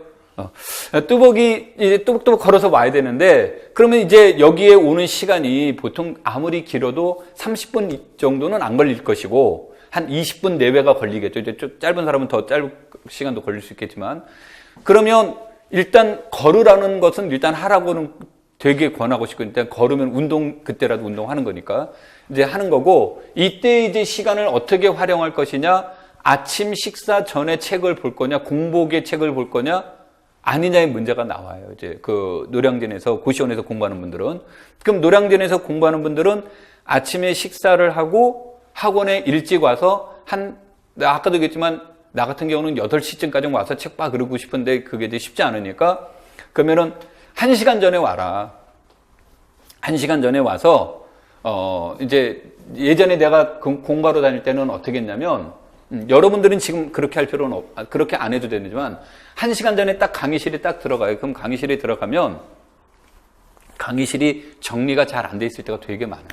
뚜벅이 이제 뚜벅뚜벅 걸어서 와야 되는데 그러면 이제 여기에 오는 시간이 보통 아무리 길어도 30분 정도는 안 걸릴 것이고 한 20분 내외가 걸리겠죠. 이제 좀 짧은 사람은 더 짧은 시간도 걸릴 수 있겠지만 그러면 일단 걸으라는 것은 일단 하라고는 되게 권하고 싶고 일단 걸으면 그때라도 운동하는 거니까 이제 하는 거고 이때 이제 시간을 어떻게 활용할 것이냐 아침 식사 전에 책을 볼 거냐 공복에 책을 볼 거냐 아니냐의 문제가 나와요. 이제 그 노량진에서 고시원에서 공부하는 분들은 그럼 노량진에서 공부하는 분들은 아침에 식사를 하고 학원에 일찍 와서 아까도 얘기했지만 나 같은 경우는 8시쯤까지 와서 책 봐 그러고 싶은데 그게 이제 쉽지 않으니까 그러면은 1시간 전에 와라. 1시간 전에 와서 이제 예전에 내가 공부하러 다닐 때는 어떻게 했냐면 여러분들은 지금 그렇게 할 필요는 그렇게 안 해도 되지만 1시간 전에 딱 강의실에 딱 들어가요. 그럼 강의실에 들어가면 강의실이 정리가 잘 안 돼 있을 때가 되게 많아요.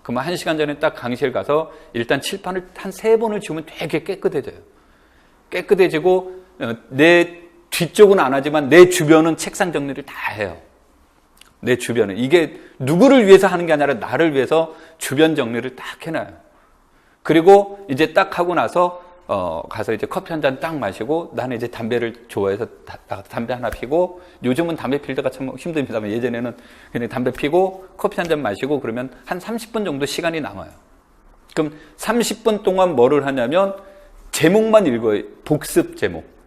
그러면 1시간 전에 딱 강의실 가서 일단 칠판을 한 3번을 지우면 되게 깨끗해져요. 깨끗해지고 내 뒤쪽은 안 하지만 내 주변은 책상 정리를 다 해요. 내 주변은. 이게 누구를 위해서 하는 게 아니라 나를 위해서 주변 정리를 딱 해놔요. 그리고 이제 딱 하고 나서 가서 이제 커피 한 잔 딱 마시고 나는 이제 담배를 좋아해서 담배 하나 피고 요즘은 담배 필 때가 참 힘듭니다만 예전에는 그냥 담배 피고 커피 한 잔 마시고 그러면 한 30분 정도 시간이 남아요. 그럼 30분 동안 뭐를 하냐면 제목만 읽어요. 복습 제목.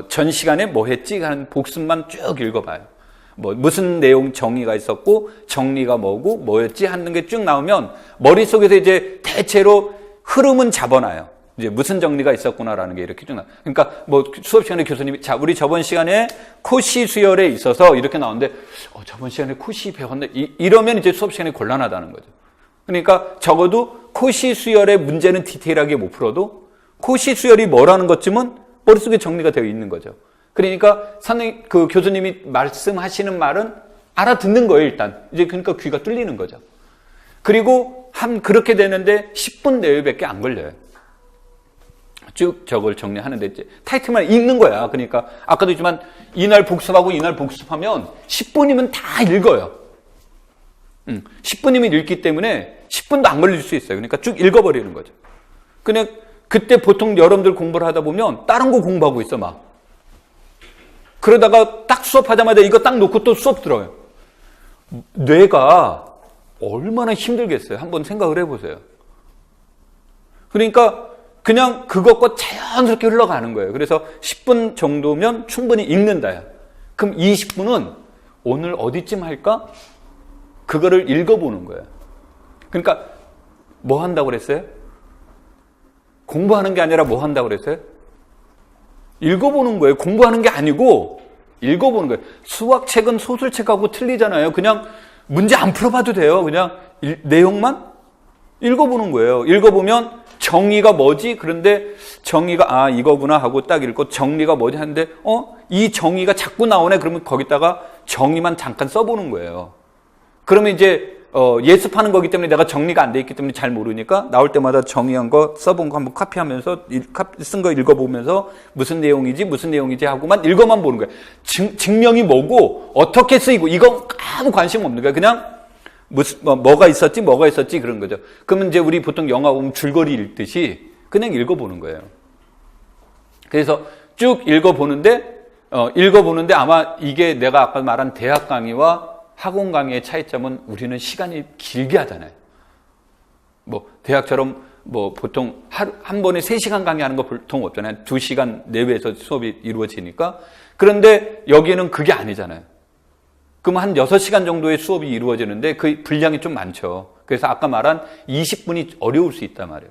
전 시간에 뭐 했지 하는 복습만 쭉 읽어봐요. 무슨 내용 정의가 있었고 정리가 뭐였지 하는 게 쭉 나오면 머릿속에서 이제 대체로 흐름은 잡아놔요. 이제 무슨 정리가 있었구나라는 게 이렇게 쭉 나와요. 그러니까 수업 시간에 교수님이 자 우리 저번 시간에 코시 수열에 있어서 이렇게 나오는데 저번 시간에 코시 배웠네 이러면 이제 수업 시간에 곤란하다는 거죠. 그러니까 적어도 코시 수열의 문제는 디테일하게 못 풀어도 코시 수열이 뭐라는 것쯤은 머릿속에 정리가 되어 있는 거죠. 그러니까 교수님이 말씀하시는 말은 알아듣는 거예요, 일단. 이제 그러니까 귀가 뚫리는 거죠. 그리고 그렇게 되는데 10분 내외밖에 안 걸려요. 쭉 저걸 정리하는데 이제 타이틀만 읽는 거야. 그러니까 아까도 했지만 이날 복습하고 이날 복습하면 10분이면 다 읽어요. 10분이면 읽기 때문에 10분도 안 걸릴 수 있어요. 그러니까 쭉 읽어버리는 거죠. 그냥 그때 보통 여러분들 공부를 하다 보면 다른 거 공부하고 있어 막. 그러다가 딱 수업하자마자 이거 딱 놓고 또 수업 들어요. 뇌가 얼마나 힘들겠어요. 한번 생각을 해보세요. 그러니까 그냥 그것과 자연스럽게 흘러가는 거예요. 그래서 10분 정도면 충분히 읽는다야. 그럼 20분은 오늘 어디쯤 할까? 그거를 읽어보는 거예요. 그러니까 뭐 한다고 그랬어요? 공부하는 게 아니라 뭐 한다고 그랬어요? 읽어보는 거예요. 공부하는 게 아니고 읽어보는 거예요. 수학책은 소설책하고 틀리잖아요. 그냥 문제 안 풀어봐도 돼요. 그냥 내용만 읽어보는 거예요. 읽어보면 정의가 뭐지? 그런데 정의가 이거구나 하고 딱 읽고 정리가 뭐지? 하는데 이 정의가 자꾸 나오네. 그러면 거기다가 정의만 잠깐 써보는 거예요. 그러면 이제 예습하는 거기 때문에 내가 정리가 안 돼 있기 때문에 잘 모르니까 나올 때마다 정의한 거 써본 거 한번 카피하면서 쓴 거 읽어보면서 무슨 내용이지 하고만 읽어만 보는 거예요. 증명이 뭐고 어떻게 쓰이고 이건 아무 관심 없는 거예요. 그냥 뭐가 있었지 그런 거죠. 그러면 이제 우리 보통 영화 보면 줄거리 읽듯이 그냥 읽어보는 거예요. 그래서 쭉 읽어보는데 아마 이게 내가 아까 말한 대학 강의와 학원 강의의 차이점은 우리는 시간이 길게 하잖아요. 뭐 대학처럼 뭐 보통 한 번에 3시간 강의하는 거 보통 없잖아요. 2시간 내외에서 수업이 이루어지니까. 그런데 여기는 그게 아니잖아요. 그럼 한 6시간 정도의 수업이 이루어지는데 그 분량이 좀 많죠. 그래서 아까 말한 20분이 어려울 수 있단 말이에요.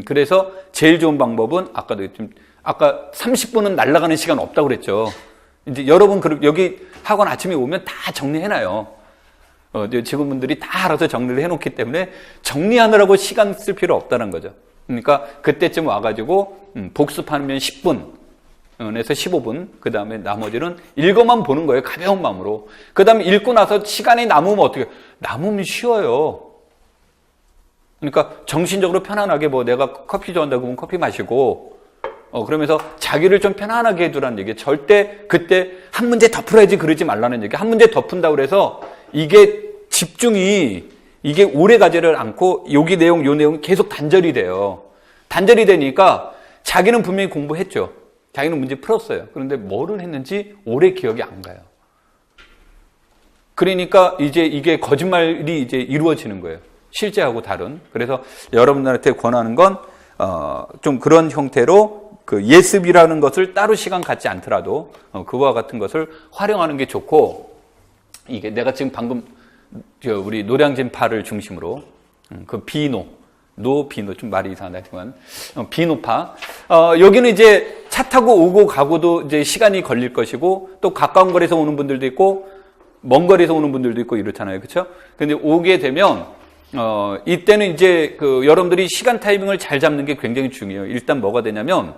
그래서 제일 좋은 방법은 아까 30분은 날아가는 시간 없다고 그랬죠. 이제 여러분 여기 학원 아침에 오면 다 정리해놔요. 직원분들이 다 알아서 정리를 해놓기 때문에 정리하느라고 시간 쓸 필요 없다는 거죠. 그러니까 그때쯤 와가지고 복습하면 10분. 에서 15분, 그 다음에 나머지는 읽어만 보는 거예요. 가벼운 마음으로. 그 다음에 읽고 나서 시간이 남으면 어떻게, 남으면 쉬어요. 그러니까 정신적으로 편안하게 내가 커피 좋아한다고 하면 커피 마시고, 그러면서 자기를 좀 편안하게 해두라는 얘기. 절대 그때 한 문제 더 풀어야지 그러지 말라는 얘기. 한 문제 더 푼다고 그래서 이게 집중이, 이게 오래 가지를 않고 여기 내용, 요 내용이 계속 단절이 돼요. 단절이 되니까 자기는 분명히 공부했죠. 자기는 문제 풀었어요. 그런데 뭐를 했는지 오래 기억이 안 가요. 그러니까 이제 이게 거짓말이 이제 이루어지는 거예요. 실제하고 다른. 그래서 여러분들한테 권하는 건, 좀 그런 형태로 그 예습이라는 것을 따로 시간 갖지 않더라도, 그와 같은 것을 활용하는 게 좋고, 이게 내가 지금 방금, 우리 노량진파를 중심으로, 그 비노 좀 말이 이상하지만 비노파 여기는 이제 차 타고 오고 가고도 이제 시간이 걸릴 것이고 또 가까운 거리에서 오는 분들도 있고 먼 거리에서 오는 분들도 있고 이렇잖아요, 그렇죠? 근데 오게 되면 이때는 이제 그 여러분들이 시간 타이밍을 잘 잡는 게 굉장히 중요해요. 일단 뭐가 되냐면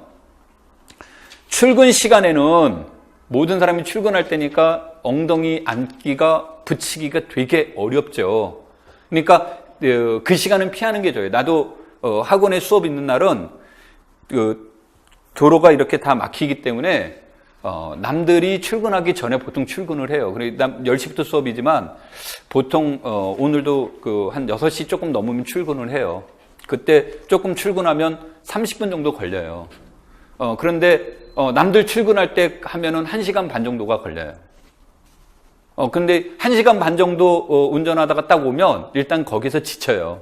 출근 시간에는 모든 사람이 출근할 때니까 엉덩이 앉기가 붙이기가 되게 어렵죠. 그러니까 그 시간은 피하는 게 좋아요. 나도 학원에 수업 있는 날은 도로가 이렇게 다 막히기 때문에 남들이 출근하기 전에 보통 출근을 해요. 그러니까 10시부터 수업이지만 보통 오늘도 한 6시 조금 넘으면 출근을 해요. 그때 조금 출근하면 30분 정도 걸려요. 그런데 남들 출근할 때 하면은 1시간 반 정도가 걸려요. 근데 1시간 반 정도 운전하다가 딱 오면 일단 거기서 지쳐요.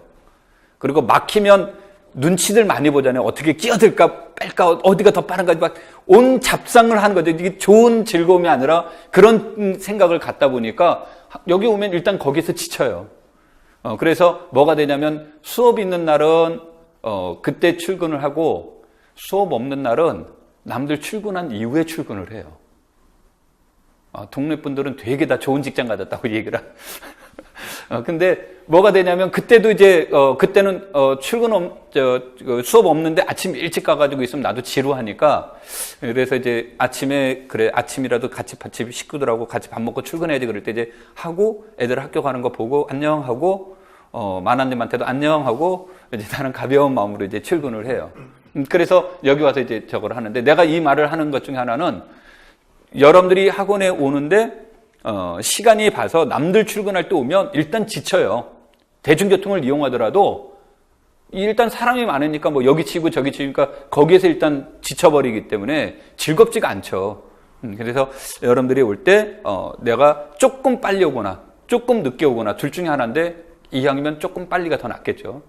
그리고 막히면 눈치들 많이 보잖아요. 어떻게 끼어들까, 뺄까, 어디가 더 빠른가, 막 온 잡상을 하는 거죠. 이게 좋은 즐거움이 아니라 그런 생각을 갖다 보니까 여기 오면 일단 거기서 지쳐요. 그래서 뭐가 되냐면 수업 있는 날은 그때 출근을 하고 수업 없는 날은 남들 출근한 이후에 출근을 해요. 동네 분들은 되게 다 좋은 직장 가졌다고 얘기를 근데 뭐가 되냐면 그때도 이제 그때는 수업 없는데 아침 일찍 가가지고 있으면 나도 지루하니까 그래서 이제 아침이라도 같이 식구들하고 같이 밥 먹고 출근해야지 그럴 때 이제 하고 애들 학교 가는 거 보고 안녕하고 만화님한테도 안녕하고 이제 나는 가벼운 마음으로 이제 출근을 해요. 그래서 여기 와서 이제 저걸 하는데 내가 이 말을 하는 것 중에 하나는 여러분들이 학원에 오는데 시간이 봐서 남들 출근할 때 오면 일단 지쳐요. 대중교통을 이용하더라도 일단 사람이 많으니까 뭐 여기 치고 저기 치니까 거기에서 일단 지쳐버리기 때문에 즐겁지가 않죠. 그래서 여러분들이 올 때 내가 조금 빨리 오거나 조금 늦게 오거나 둘 중에 하나인데 이왕이면 조금 빨리가 더 낫겠죠.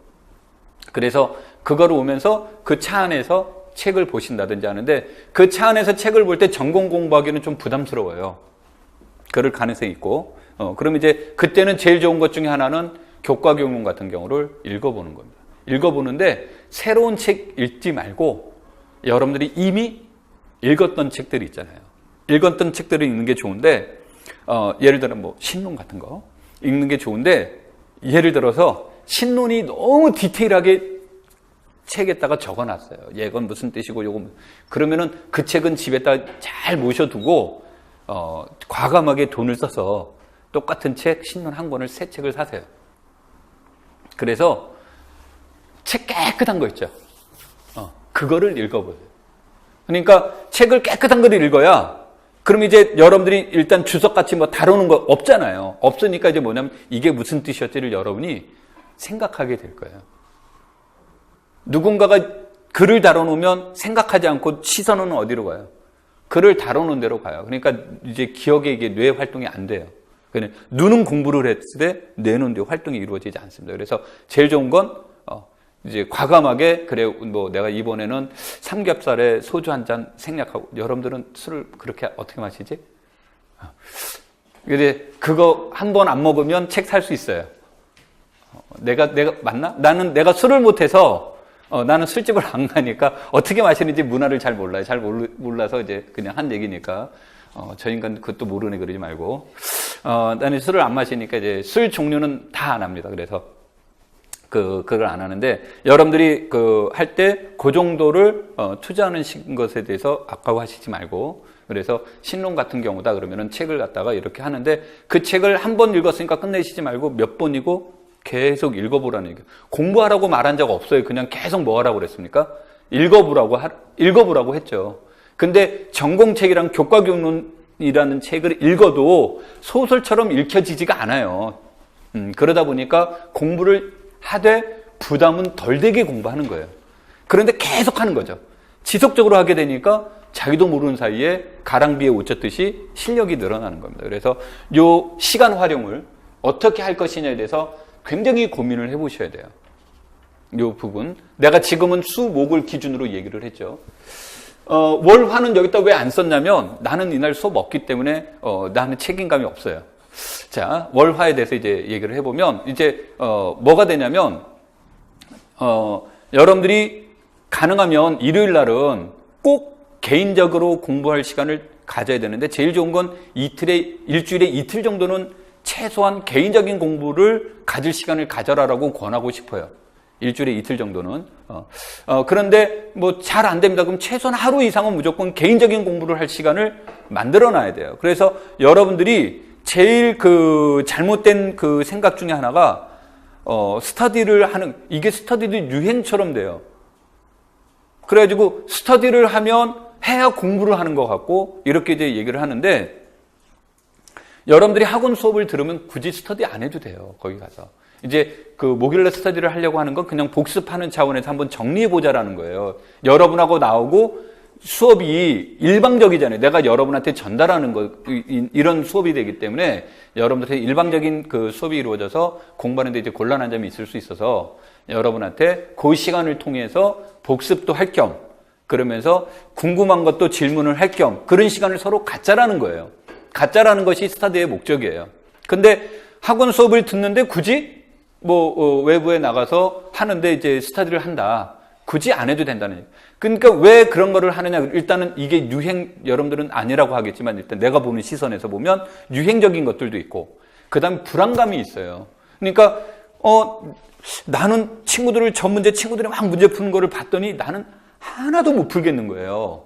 그래서 그거를 오면서 그 차 안에서 책을 보신다든지 하는데 그 차 안에서 책을 볼 때 전공 공부하기는 좀 부담스러워요. 그럴 가능성이 있고 그럼 이제 그때는 제일 좋은 것 중에 하나는 교과교문 같은 경우를 읽어보는 겁니다. 읽어보는데 새로운 책 읽지 말고 여러분들이 이미 읽었던 책들이 있잖아요. 읽었던 책들을 읽는 게 좋은데 예를 들어 뭐 신론 같은 거 읽는 게 좋은데 예를 들어서 신론이 너무 디테일하게 책에다가 적어놨어요. 얘건 무슨 뜻이고 요건 그러면은 그 책은 집에다 잘 모셔두고 과감하게 돈을 써서 똑같은 책 신론 한 권을 새 책을 사세요. 그래서 책 깨끗한 거 있죠. 그거를 읽어보세요. 그러니까 책을 깨끗한 걸 읽어야 그럼 이제 여러분들이 일단 주석같이 뭐 다루는 거 없잖아요. 없으니까 이제 뭐냐면 이게 무슨 뜻이었지를 여러분이 생각하게 될 거예요. 누군가가 글을 다뤄놓으면 생각하지 않고 시선은 어디로 가요? 글을 다뤄놓은 대로 가요. 그러니까 이제 기억에 이게 뇌 활동이 안 돼요. 눈은 공부를 했을 때 뇌는 활동이 이루어지지 않습니다. 그래서 제일 좋은 건 이제 과감하게 그래 뭐 내가 이번에는 삼겹살에 소주 한 잔 생략하고 여러분들은 술을 그렇게 어떻게 마시지? 근데 그거 한 번 안 먹으면 책 살 수 있어요. 내가 맞나? 나는 내가 술을 못해서 나는 술집을 안 가니까 어떻게 마시는지 문화를 잘 몰라요. 잘 몰라서 이제 그냥 한 얘기니까 저 인간 그것도 모르네 그러지 말고 나는 술을 안 마시니까 이제 술 종류는 다 안 합니다. 그래서 그걸 안 하는데 여러분들이 할 때 그 정도를 투자하는 것에 대해서 아까워하시지 말고 그래서 신론 같은 경우다 그러면은 책을 갖다가 이렇게 하는데 그 책을 한 번 읽었으니까 끝내시지 말고 몇 번이고 계속 읽어보라는 얘기예요. 공부하라고 말한 적 없어요. 그냥 계속 뭐 하라고 그랬습니까? 읽어보라고 했죠. 근데 전공책이랑 교과교문이라는 책을 읽어도 소설처럼 읽혀지지가 않아요. 그러다 보니까 공부를 하되 부담은 덜 되게 공부하는 거예요. 그런데 계속 하는 거죠. 지속적으로 하게 되니까 자기도 모르는 사이에 가랑비에 옷 젖듯이 실력이 늘어나는 겁니다. 그래서 요 시간 활용을 어떻게 할 것이냐에 대해서 굉장히 고민을 해보셔야 돼요. 요 부분. 내가 지금은 수, 목을 기준으로 얘기를 했죠. 월, 화는 여기다 왜 안 썼냐면 나는 이날 수업 없기 때문에 나는 책임감이 없어요. 자, 월, 화에 대해서 이제 얘기를 해보면 이제 뭐가 되냐면 여러분들이 가능하면 일요일 날은 꼭 개인적으로 공부할 시간을 가져야 되는데 제일 좋은 건 일주일에 이틀 정도는 최소한 개인적인 공부를 가질 시간을 가져라라고 권하고 싶어요. 일주일에 이틀 정도는. 그런데 뭐 잘 안 됩니다. 그럼 최소한 하루 이상은 무조건 개인적인 공부를 할 시간을 만들어 놔야 돼요. 그래서 여러분들이 제일 잘못된 생각 중에 하나가 스터디를 하는 이게 스터디도 유행처럼 돼요. 그래가지고 스터디를 하면 해야 공부를 하는 것 같고 이렇게 이제 얘기를 하는데 여러분들이 학원 수업을 들으면 굳이 스터디 안 해도 돼요. 거기 가서. 이제 목요일날 스터디를 하려고 하는 건 그냥 복습하는 차원에서 한번 정리해보자라는 거예요. 여러분하고 나오고 수업이 일방적이잖아요. 내가 여러분한테 전달하는 거, 이런 수업이 되기 때문에 여러분들한테 일방적인 수업이 이루어져서 공부하는데 이제 곤란한 점이 있을 수 있어서 여러분한테 그 시간을 통해서 복습도 할 겸 그러면서 궁금한 것도 질문을 할 겸 그런 시간을 서로 갖자라는 거예요. 갖자라는 것이 스터디의 목적이에요. 근데 학원 수업을 듣는데 굳이 외부에 나가서 하는데 이제 스터디를 한다. 굳이 안 해도 된다는 얘기예요. 그러니까 왜 그런 거를 하느냐. 일단은 이게 여러분들은 아니라고 하겠지만 일단 내가 보는 시선에서 보면 유행적인 것들도 있고 그 다음에 불안감이 있어요. 그러니까 나는 친구들이 막 문제 푸는 거를 봤더니 나는 하나도 못 풀겠는 거예요.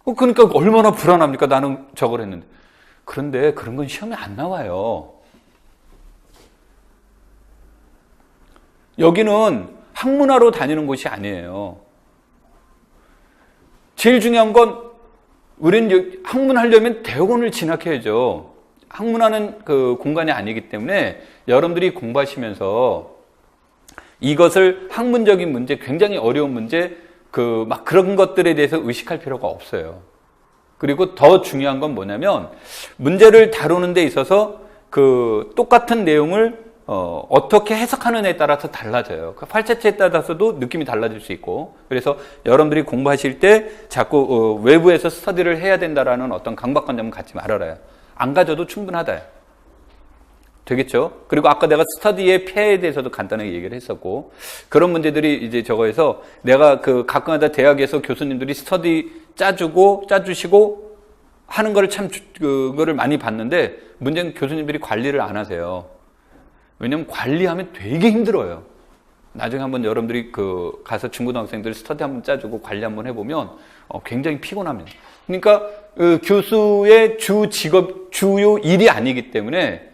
그러니까 얼마나 불안합니까? 나는 저걸 했는데. 그런데 그런 건 시험에 안 나와요. 여기는 학문하러 다니는 곳이 아니에요. 제일 중요한 건 우리는 학문하려면 대학원을 진학해야죠. 학문하는 공간이 아니기 때문에 여러분들이 공부하시면서 이것을 학문적인 문제, 굉장히 어려운 문제, 막 그런 것들에 대해서 의식할 필요가 없어요. 그리고 더 중요한 건 뭐냐면 문제를 다루는 데 있어서 똑같은 내용을 어떻게 해석하느냐에 따라서 달라져요. 그 활자체에 따라서도 느낌이 달라질 수 있고, 그래서 여러분들이 공부하실 때 자꾸 외부에서 스터디를 해야 된다라는 어떤 강박관념은 갖지 말아라요. 안 가져도 충분하다. 되겠죠? 그리고 아까 내가 스터디의 폐해에 대해서도 간단하게 얘기를 했었고, 그런 문제들이 이제 저거에서 내가 가끔가다 대학에서 교수님들이 스터디 짜주시고 하는 거를 그거를 많이 봤는데, 문제는 교수님들이 관리를 안 하세요. 왜냐면 관리하면 되게 힘들어요. 나중에 한번 여러분들이 가서 중고등학생들 스터디 한번 짜주고 관리 한번 해보면 굉장히 피곤합니다. 그러니까 교수의 주요 일이 아니기 때문에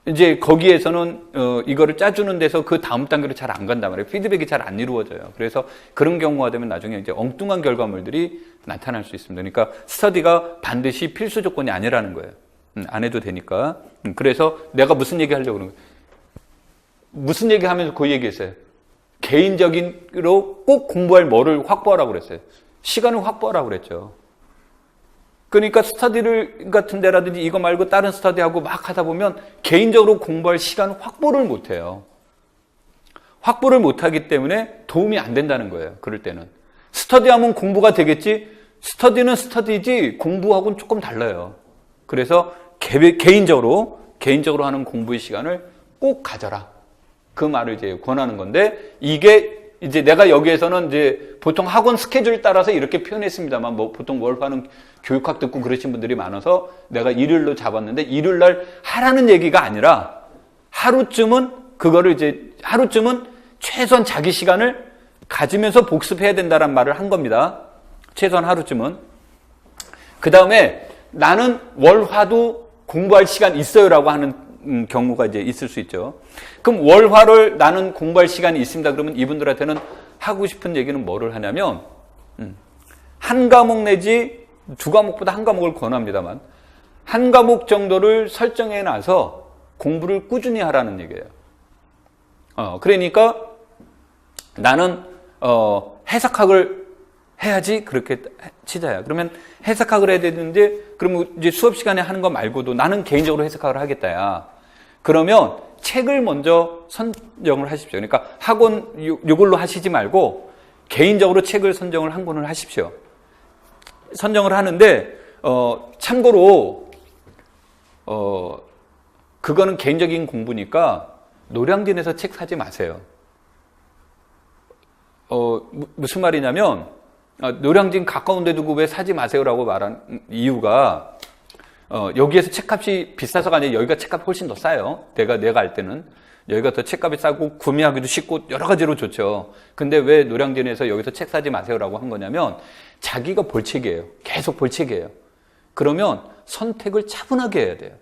이제 거기에서는 이거를 짜주는 데서 그 다음 단계로 잘 안 간단 말이에요. 피드백이 잘 안 이루어져요. 그래서 그런 경우가 되면 나중에 이제 엉뚱한 결과물들이 나타날 수 있습니다. 그러니까 스터디가 반드시 필수 조건이 아니라는 거예요. 안 해도 되니까. 그래서 내가 무슨 얘기 하려고 그러는 거예요? 무슨 얘기 하면서 그 얘기 했어요? 개인적으로 꼭 공부할 뭐를 확보하라고 그랬어요? 시간을 확보하라고 그랬죠. 그러니까 스터디를 같은 데라든지 이거 말고 다른 스터디하고 막 하다 보면 개인적으로 공부할 시간 확보를 못 해요. 확보를 못 하기 때문에 도움이 안 된다는 거예요. 그럴 때는. 스터디하면 공부가 되겠지, 스터디는 스터디지 공부하고는 조금 달라요. 그래서 개인적으로 하는 공부의 시간을 꼭 가져라. 그 말을 이제 권하는 건데, 이게 이제 내가 여기에서는 이제 보통 학원 스케줄 따라서 이렇게 표현했습니다만, 보통 월화는 교육학 듣고 그러신 분들이 많아서 내가 일요일로 잡았는데, 일요일날 하라는 얘기가 아니라 하루쯤은 최소한 자기 시간을 가지면서 복습해야 된다는 말을 한 겁니다. 최소한 하루쯤은. 그 다음에 나는 월화도 공부할 시간 있어요라고 하는 경우가 이제 있을 수 있죠. 그럼 월화를 나는 공부할 시간이 있습니다. 그러면 이분들한테는 하고 싶은 얘기는 뭐를 하냐면, 한 과목 내지 두 과목보다 한 과목을 권합니다만, 한 과목 정도를 설정해 놔서 공부를 꾸준히 하라는 얘기예요. 그러니까 나는 해석학을 해야지, 그렇게 치자야. 그러면 해석학을 해야 되는데, 그러면 이제 수업 시간에 하는 거 말고도 나는 개인적으로 해석학을 하겠다야. 그러면 책을 먼저 선정을 하십시오. 그러니까 학원 이걸로 하시지 말고 개인적으로 책을 선정을 한 권을 하십시오. 선정을 하는데 참고로 그거는 개인적인 공부니까 노량진에서 책 사지 마세요. 무슨 말이냐면, 노량진 가까운 데 두고 왜 사지 마세요라고 말한 이유가, 여기에서 책값이 비싸서가 아니라 여기가 책값이 훨씬 더 싸요. 내가 알 때는. 여기가 더 책값이 싸고 구매하기도 쉽고 여러 가지로 좋죠. 근데 왜 노량진에서 여기서 책 사지 마세요라고 한 거냐면, 자기가 볼 책이에요. 계속 볼 책이에요. 그러면 선택을 차분하게 해야 돼요.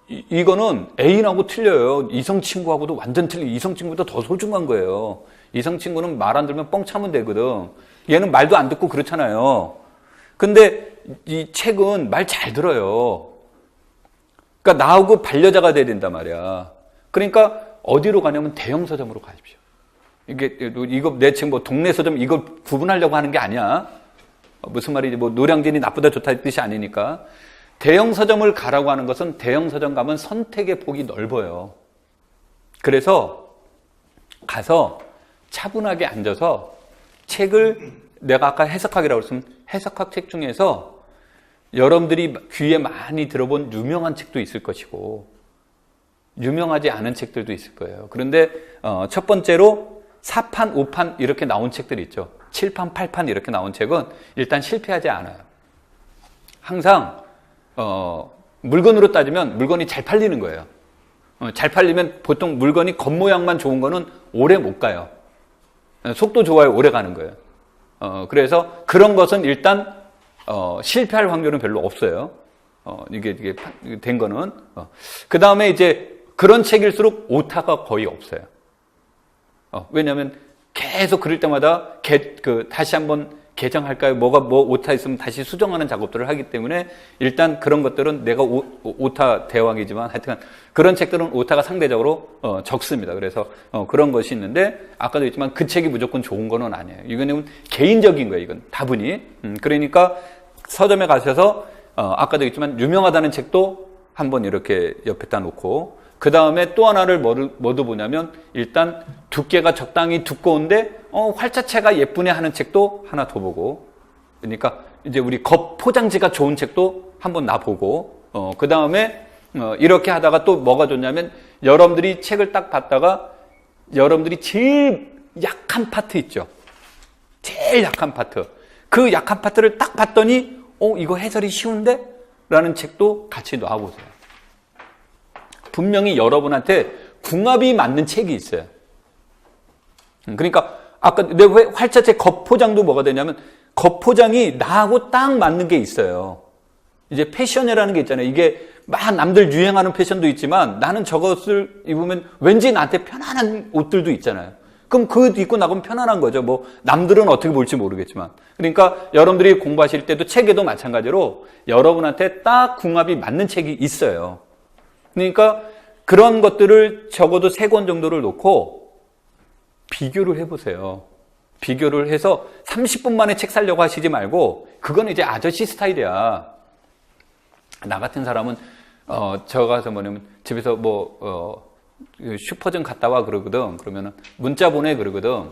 이거는 애인하고 틀려요. 이성 친구하고도 완전 이성 친구보다 더 소중한 거예요. 이성 친구는 말 안 들으면 뻥 차면 되거든. 얘는 말도 안 듣고 그렇잖아요. 근데 이 책은 말 잘 들어요. 그러니까 나하고 반려자가 돼야 된단 말이야. 그러니까 어디로 가냐면 대형 서점으로 가십시오. 이거 내 지금 뭐 동네 서점 이걸 구분하려고 하는 게 아니야. 무슨 말이지? 뭐 노량진이 나쁘다 좋다 이 뜻이 아니니까. 대형 서점을 가라고 하는 것은 대형 서점 가면 선택의 폭이 넓어요. 그래서 가서 차분하게 앉아서 책을, 내가 아까 해석학이라고 했으면 해석학 책 중에서 여러분들이 귀에 많이 들어본 유명한 책도 있을 것이고 유명하지 않은 책들도 있을 거예요. 그런데 첫 번째로 4판, 5판 이렇게 나온 책들이 있죠. 7판, 8판 이렇게 나온 책은 일단 실패하지 않아요. 항상 물건으로 따지면 물건이 잘 팔리는 거예요. 잘 팔리면 보통 물건이 겉모양만 좋은 거는 오래 못 가요. 속도 좋아야 오래 가는 거예요. 그래서 그런 것은 일단 실패할 확률은 별로 없어요. 이게 된 거는. 그 다음에 이제 그런 책일수록 오타가 거의 없어요. 왜냐하면 계속 그럴 때마다 다시 한번 개정할까요? 뭐 오타 있으면 다시 수정하는 작업들을 하기 때문에 일단 그런 것들은 내가 오타 대왕이지만 하여튼 그런 책들은 오타가 상대적으로 적습니다. 그래서 그런 것이 있는데 아까도 했지만 그 책이 무조건 좋은 건 아니에요. 이거는 개인적인 거예요. 이건 다분히. 그러니까 서점에 가셔서 아까도 했지만 유명하다는 책도 한번 이렇게 옆에다 놓고, 그 다음에 또 하나를 뭐도 보냐면, 일단 두께가 적당히 두꺼운데, 활자체가 예쁘네 하는 책도 하나 더 보고, 그러니까 이제 우리 겉 포장지가 좋은 책도 한번 놔보고, 그 다음에 이렇게 하다가 또 뭐가 좋냐면, 여러분들이 책을 딱 봤다가, 여러분들이 제일 약한 파트 있죠. 제일 약한 파트. 그 약한 파트를 딱 봤더니, 이거 해설이 쉬운데? 라는 책도 같이 놔보세요. 분명히 여러분한테 궁합이 맞는 책이 있어요. 그러니까 아까 내 활자체 겉포장도 뭐가 되냐면 겉포장이 나하고 딱 맞는 게 있어요. 이제 패션이라는 게 있잖아요. 이게 막 남들 유행하는 패션도 있지만 나는 저것을 입으면 왠지 나한테 편안한 옷들도 있잖아요. 그럼 그거 입고 나가면 편안한 거죠. 뭐 남들은 어떻게 볼지 모르겠지만. 그러니까 여러분들이 공부하실 때도 책에도 마찬가지로 여러분한테 딱 궁합이 맞는 책이 있어요. 그러니까 그런 것들을 적어도 3권 정도를 놓고 비교를 해보세요. 비교를 해서 30분 만에 책 사려고 하시지 말고 그건 이제 아저씨 스타일이야. 나 같은 사람은 저 가서 뭐냐면 집에서 슈퍼점 갔다 와 그러거든. 그러면은 문자 보내 그러거든.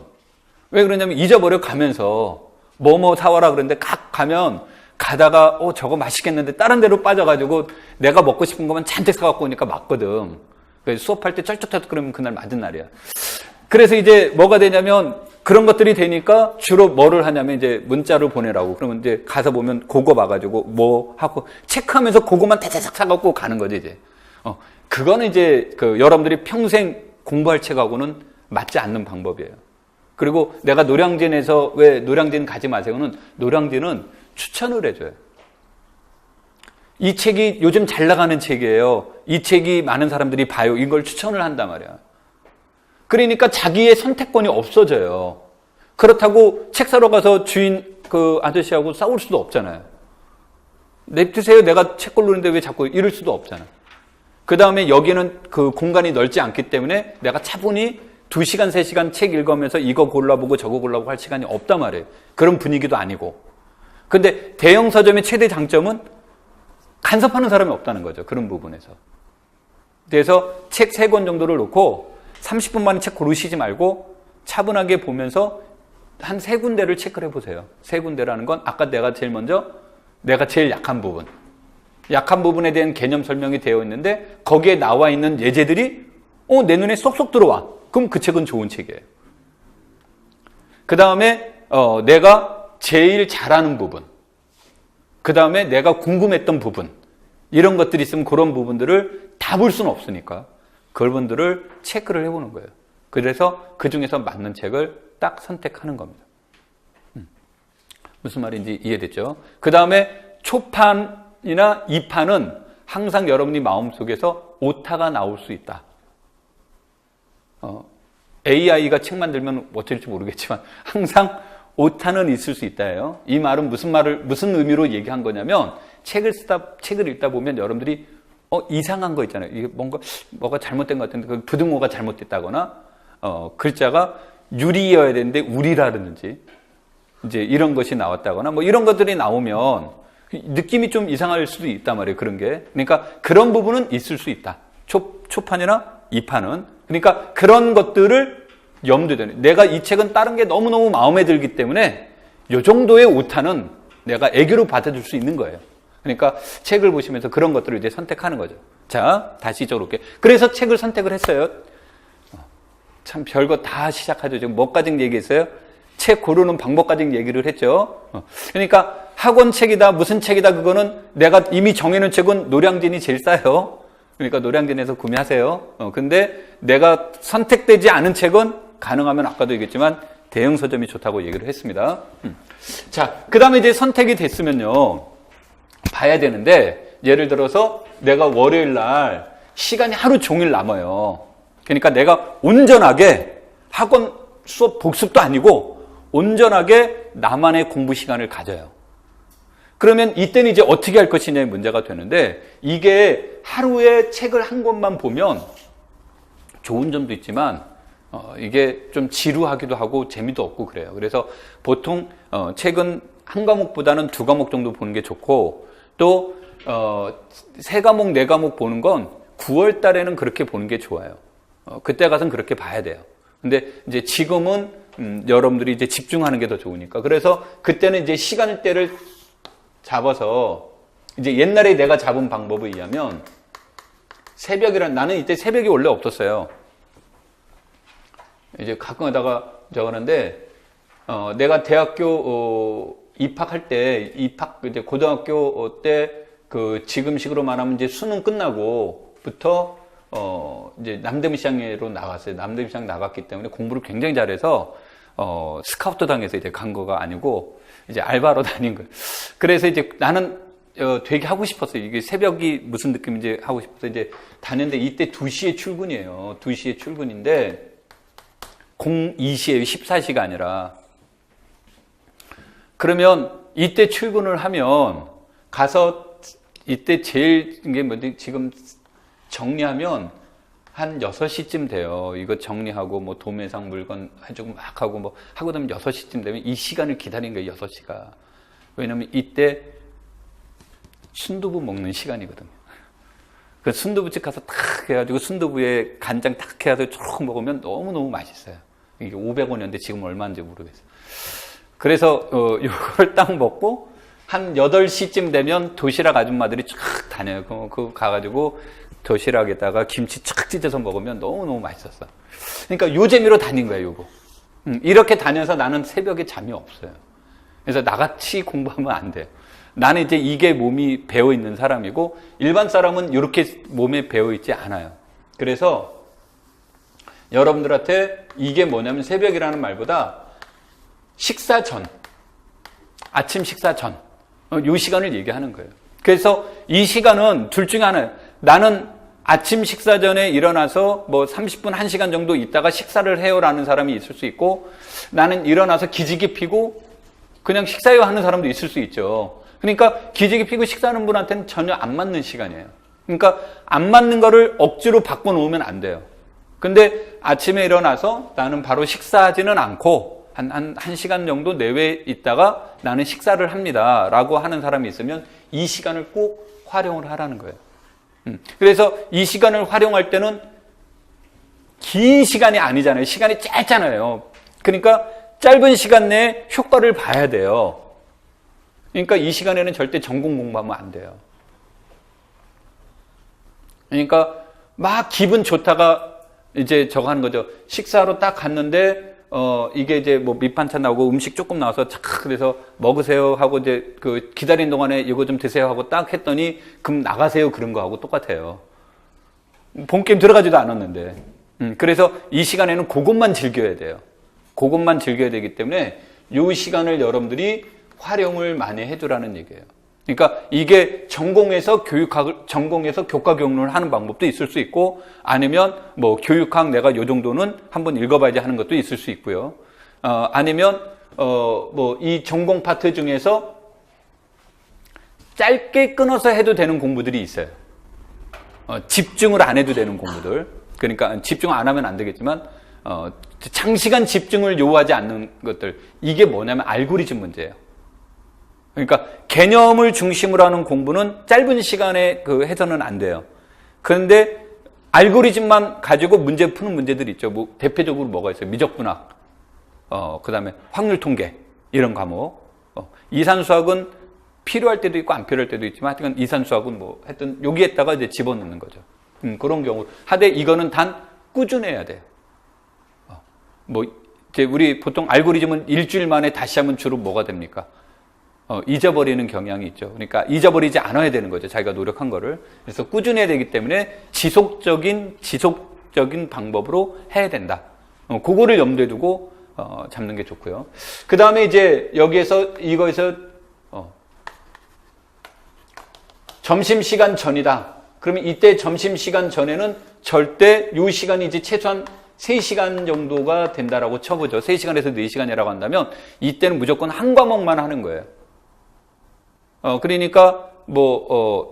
왜 그러냐면 잊어버려 가면서 뭐뭐 사와라 그러는데 가면 가다가 저거 맛있겠는데 다른 데로 빠져가지고 내가 먹고 싶은 것만 잔뜩 사갖고 오니까 맞거든. 그래서 수업할 때 쩔쩔쩔 그러면 그날 맞은 날이야. 그래서 이제 뭐가 되냐면 그런 것들이 되니까 주로 뭐를 하냐면 이제 문자를 보내라고. 그러면 이제 가서 보면 그거 봐가지고 뭐 하고 체크하면서 그거만 대대작 사갖고 가는 거지 이제. 그거는 이제 여러분들이 평생 공부할 책하고는 맞지 않는 방법이에요. 그리고 내가 노량진에서 왜 노량진 가지 마세요는 노량진은 추천을 해줘요. 이 책이 요즘 잘 나가는 책이에요. 이 책이 많은 사람들이 봐요. 이걸 추천을 한단 말이야. 그러니까 자기의 선택권이 없어져요. 그렇다고 책 사러 가서 주인 그 아저씨하고 싸울 수도 없잖아요. 냅두세요. 내가 책 고르는데 왜 자꾸 이럴 수도 없잖아. 그 다음에 여기는 그 공간이 넓지 않기 때문에 내가 차분히 2시간, 3시간 책 읽으면서 이거 골라보고 저거 골라보고 할 시간이 없단 말이에요. 그런 분위기도 아니고. 근데 대형 서점의 최대 장점은 간섭하는 사람이 없다는 거죠. 그런 부분에서. 그래서 책 3권 정도를 놓고 30분 만에 책 고르시지 말고 차분하게 보면서 한 3군데를 체크를 해보세요. 3군데라는 건 아까 내가 제일 약한 부분. 약한 부분에 대한 개념 설명이 되어 있는데 거기에 나와 있는 예제들이 내 눈에 쏙쏙 들어와. 그럼 그 책은 좋은 책이에요. 그 다음에 내가 제일 잘하는 부분. 그 다음에 내가 궁금했던 부분. 이런 것들이 있으면 그런 부분들을 다 볼 수는 없으니까 그분들을 체크를 해보는 거예요. 그래서 그 중에서 맞는 책을 딱 선택하는 겁니다. 무슨 말인지 이해됐죠? 그 다음에 초판이나 2판은 항상 여러분이 마음속에서 오타가 나올 수 있다. AI가 책 만들면 어떨지 모르겠지만 항상 오타는 있을 수 있다예요. 이 말은 무슨 의미로 얘기한 거냐면 책을 읽다 보면 여러분들이 이상한 거 있잖아요. 이게 뭐가 잘못된 것 같은데 그 부등호가 잘못됐다거나 글자가 유리여야 되는데 우리라든지 이제 이런 것이 나왔다거나 뭐 이런 것들이 나오면 느낌이 좀 이상할 수도 있단 말이에요. 그런 게. 그러니까 그런 부분은 있을 수 있다. 초판이나 2판은. 그러니까 그런 것들을 염두에 두는. 내가 이 책은 다른 게 너무너무 마음에 들기 때문에 이 정도의 오타는 내가 애교로 받아줄 수 있는 거예요. 그러니까 책을 보시면서 그런 것들을 이제 선택하는 거죠. 자, 다시 이쪽으로 올게요. 그래서 책을 선택을 했어요. 참 별거 다 시작하죠. 지금 뭐까지 얘기했어요? 책 고르는 방법까지 얘기를 했죠. 그러니까 학원 책이다, 무슨 책이다, 그거는 내가 이미 정해놓은 책은 노량진이 제일 싸요. 그러니까 노량진에서 구매하세요. 근데 내가 선택되지 않은 책은 가능하면 아까도 얘기했지만 대형 서점이 좋다고 얘기를 했습니다. 자, 그 다음에 이제 선택이 됐으면요. 봐야 되는데 예를 들어서 내가 월요일 날 시간이 하루 종일 남아요. 그러니까 내가 온전하게 학원 수업 복습도 아니고 온전하게 나만의 공부 시간을 가져요. 그러면 이때는 이제 어떻게 할 것이냐의 문제가 되는데 이게 하루에 책을 한 권만 보면 좋은 점도 있지만 이게 좀 지루하기도 하고 재미도 없고 그래요. 그래서 보통 책은 한 과목보다는 2과목 정도 보는 게 좋고 또 세 과목, 네 과목 보는 건 9월 달에는 그렇게 보는 게 좋아요. 그때 가서는 그렇게 봐야 돼요. 근데 이제 지금은 여러분들이 이제 집중하는 게 더 좋으니까. 그래서 그때는 이제 시간대를 잡아서 이제 옛날에 내가 잡은 방법에 의하면 나는 이때 새벽이 원래 없었어요. 이제 가끔 하다가 저거는데, 내가 대학교, 입학할 때, 이제 고등학교 때, 지금식으로 말하면 이제 수능 끝나고부터, 이제 남대문시장으로 나갔어요. 남대문시장 나갔기 때문에 공부를 굉장히 잘해서, 스카우트 당해서 이제 간 거가 아니고, 이제 알바로 다닌 거예요. 그래서 이제 나는, 되게 하고 싶었어요. 이게 새벽이 무슨 느낌인지 하고 싶어서 이제 다녔는데 이때 2시에 출근이에요. 2시에 출근인데, 02시에요. 14시가 아니라. 그러면 이때 출근을 하면 가서 이때 제일 이게 뭐지 지금 정리하면 한 6시쯤 돼요. 이거 정리하고 뭐 도매상 물건 해주고 막 하고 뭐 하고 나면 6시쯤 되면 이 시간을 기다린 거예요. 6시가. 왜냐면 이때 순두부 먹는 시간이거든요. 그 순두부집 가서 탁 해가지고 순두부에 간장 탁 해가지고 쭉 먹으면 너무너무 맛있어요. 이게 500원이었는데 지금 얼마인지 모르겠어요. 그래서 이걸 딱 먹고 한 8시쯤 되면 도시락 아줌마들이 쫙 다녀요. 그거 가가지고 도시락에다가 김치 쫙 찢어서 먹으면 너무너무 맛있었어. 그러니까 요 재미로 다닌 거예요, 요거. 이렇게 다녀서 나는 새벽에 잠이 없어요. 그래서 나같이 공부하면 안 돼요. 나는 이제 이게 몸이 배어있는 사람이고 일반 사람은 이렇게 몸에 배어있지 않아요. 그래서 여러분들한테 이게 뭐냐면 새벽이라는 말보다 식사 전, 아침 식사 전, 이 시간을 얘기하는 거예요. 그래서 이 시간은 둘 중에 하나예요. 나는 아침 식사 전에 일어나서 뭐 30분, 1시간 정도 있다가 식사를 해요라는 사람이 있을 수 있고 나는 일어나서 기지개 피고 그냥 식사요 하는 사람도 있을 수 있죠. 그러니까 기지개 피고 식사하는 분한테는 전혀 안 맞는 시간이에요. 그러니까 안 맞는 거를 억지로 바꿔놓으면 안 돼요. 근데 아침에 일어나서 나는 바로 식사하지는 않고 한 1시간 정도 내외에 있다가 나는 식사를 합니다. 라고 하는 사람이 있으면 이 시간을 꼭 활용을 하라는 거예요. 그래서 이 시간을 활용할 때는 긴 시간이 아니잖아요. 시간이 짧잖아요. 그러니까 짧은 시간 내에 효과를 봐야 돼요. 그러니까 이 시간에는 절대 전공 공부하면 안 돼요. 그러니까 막 기분 좋다가 이제 저거 하는 거죠. 식사하러 딱 갔는데 이게 이제 뭐 밑반찬 나오고 음식 조금 나와서 착 그래서 먹으세요 하고 이제 그 기다리는 동안에 이거 좀 드세요 하고 딱 했더니 그럼 나가세요 그런 거 하고 똑같아요. 본 게임 들어가지도 않았는데. 그래서 이 시간에는 그것만 즐겨야 돼요. 그것만 즐겨야 되기 때문에 이 시간을 여러분들이 활용을 많이 해두라는 얘기예요. 그러니까 이게 전공에서 교과 교육을 하는 방법도 있을 수 있고 아니면 뭐 교육학 내가 요 정도는 한번 읽어봐야지 하는 것도 있을 수 있고요. 아니면 뭐 이 전공 파트 중에서 짧게 끊어서 해도 되는 공부들이 있어요. 집중을 안 해도 되는 공부들. 그러니까 집중 안 하면 안 되겠지만 장시간 집중을 요구하지 않는 것들. 이게 뭐냐면 알고리즘 문제예요. 그러니까 개념을 중심으로 하는 공부는 짧은 시간에 해서는 안 돼요. 그런데 알고리즘만 가지고 문제 푸는 문제들이 있죠. 뭐 대표적으로 뭐가 있어요? 미적분학, 그다음에 확률 통계 이런 과목. 이산수학은 필요할 때도 있고 안 필요할 때도 있지만 하여튼 이산수학은 뭐 하여튼 여기에다가 이제 집어넣는 거죠. 그런 경우. 하되 이거는 단 꾸준해야 돼요. 뭐 이제 우리 보통 알고리즘은 일주일 만에 다시 하면 주로 뭐가 됩니까? 잊어버리는 경향이 있죠. 그러니까 잊어버리지 않아야 되는 거죠. 자기가 노력한 거를. 그래서 꾸준해야 되기 때문에 지속적인 방법으로 해야 된다. 그거를 염두에 두고 잡는 게 좋고요. 그 다음에 이제 이거에서 점심시간 전이다. 그러면 이때 점심시간 전에는 절대 이 시간이 이제 최소한 3시간 정도가 된다라고 쳐보죠. 3시간에서 4시간이라고 한다면 이때는 무조건 한 과목만 하는 거예요. 그러니까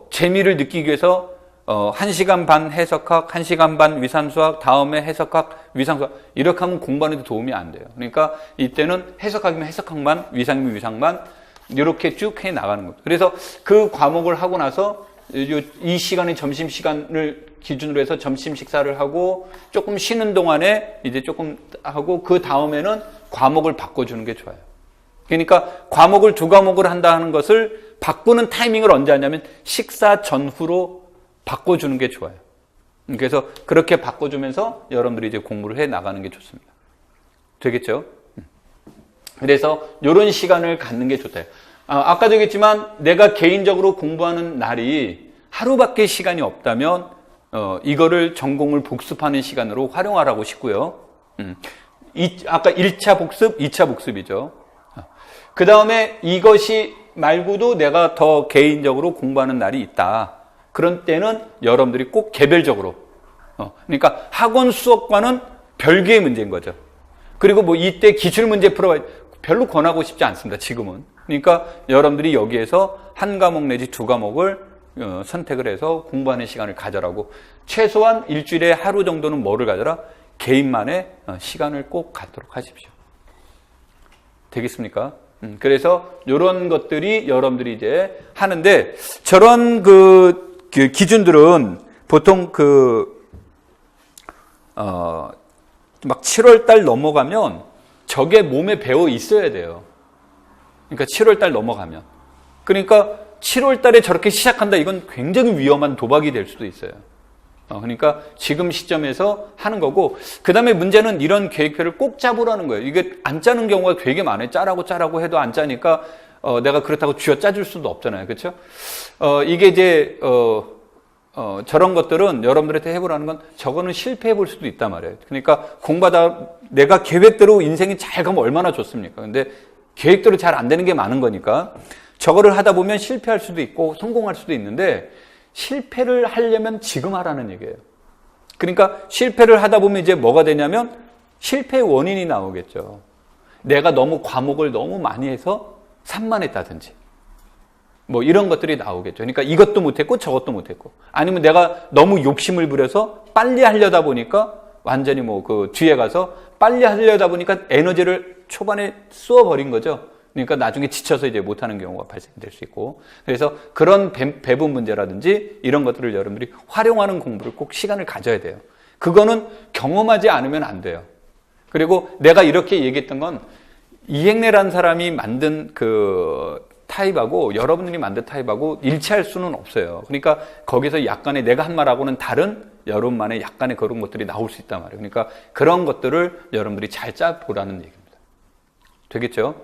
재미를 느끼기 위해서 1시간 반 해석학, 1시간 반 위산수학, 다음에 해석학, 위상수학 이렇게 하면 공부하는데 도움이 안 돼요. 그러니까 이때는 해석학이면 해석학만, 위상이면 위상만, 이렇게 쭉 해 나가는 거죠. 그래서 그 과목을 하고 나서 이 시간이 점심 시간을 기준으로 해서 점심 식사를 하고 조금 쉬는 동안에 이제 조금 하고 그 다음에는 과목을 바꿔주는 게 좋아요. 그러니까 과목을 두 과목을 한다 하는 것을 바꾸는 타이밍을 언제 하냐면 식사 전후로 바꿔주는 게 좋아요. 그래서 그렇게 바꿔주면서 여러분들이 이제 공부를 해 나가는 게 좋습니다. 되겠죠? 그래서 이런 시간을 갖는 게 좋다. 아까도 얘기했지만 내가 개인적으로 공부하는 날이 하루밖에 시간이 없다면 이거를 전공을 복습하는 시간으로 활용하라고 싶고요. 아까 1차 복습, 2차 복습이죠. 그 다음에 이것이 말고도 내가 더 개인적으로 공부하는 날이 있다. 그런 때는 여러분들이 꼭 개별적으로 그러니까 학원 수업과는 별개의 문제인 거죠. 그리고 뭐 이때 기출문제 풀어봐야 별로 권하고 싶지 않습니다. 지금은. 그러니까 여러분들이 여기에서 한 과목 내지 두 과목을 선택을 해서 공부하는 시간을 가져라고 최소한 일주일에 하루 정도는 뭐를 가져라? 개인만의 시간을 꼭 갖도록 하십시오. 되겠습니까? 그래서 이런 것들이 여러분들이 이제 하는데 저런 그 기준들은 보통 막 7월 달 넘어가면 저게 몸에 배어 있어야 돼요. 그러니까 7월 달 넘어가면. 그러니까 7월 달에 저렇게 시작한다. 이건 굉장히 위험한 도박이 될 수도 있어요. 그러니까 지금 시점에서 하는 거고, 그 다음에 문제는 이런 계획표를 꼭 짜보라는 거예요. 이게 안 짜는 경우가 되게 많아요. 짜라고 해도 안 짜니까 내가 그렇다고 쥐어 짜줄 수도 없잖아요. 그렇죠? 이게 이제 저런 것들은 여러분들한테 해보라는 건 저거는 실패해 볼 수도 있단 말이에요. 그러니까 공부하다 내가 계획대로 인생이 잘 가면 얼마나 좋습니까? 근데 계획대로 잘 안 되는 게 많은 거니까 저거를 하다 보면 실패할 수도 있고 성공할 수도 있는데 실패를 하려면 지금 하라는 얘기예요. 그러니까 실패를 하다 보면 이제 뭐가 되냐면 실패의 원인이 나오겠죠. 내가 너무 과목을 너무 많이 해서 산만했다든지 뭐 이런 것들이 나오겠죠. 그러니까 이것도 못했고 저것도 못했고 아니면 내가 너무 욕심을 부려서 빨리 하려다 보니까 완전히 뭐 그 뒤에 가서 빨리 하려다 보니까 에너지를 초반에 쏘아버린 거죠. 그러니까 나중에 지쳐서 이제 못하는 경우가 발생될 수 있고 그래서 그런 배분 문제라든지 이런 것들을 여러분들이 활용하는 공부를 꼭 시간을 가져야 돼요. 그거는 경험하지 않으면 안 돼요. 그리고 내가 이렇게 얘기했던 건 이행래라는 사람이 만든 그 타입하고 여러분들이 만든 타입하고 일치할 수는 없어요. 그러니까 거기서 약간의 내가 한 말하고는 다른 여러분만의 약간의 그런 것들이 나올 수 있단 말이에요. 그러니까 그런 것들을 여러분들이 잘 짜보라는 얘기입니다. 되겠죠?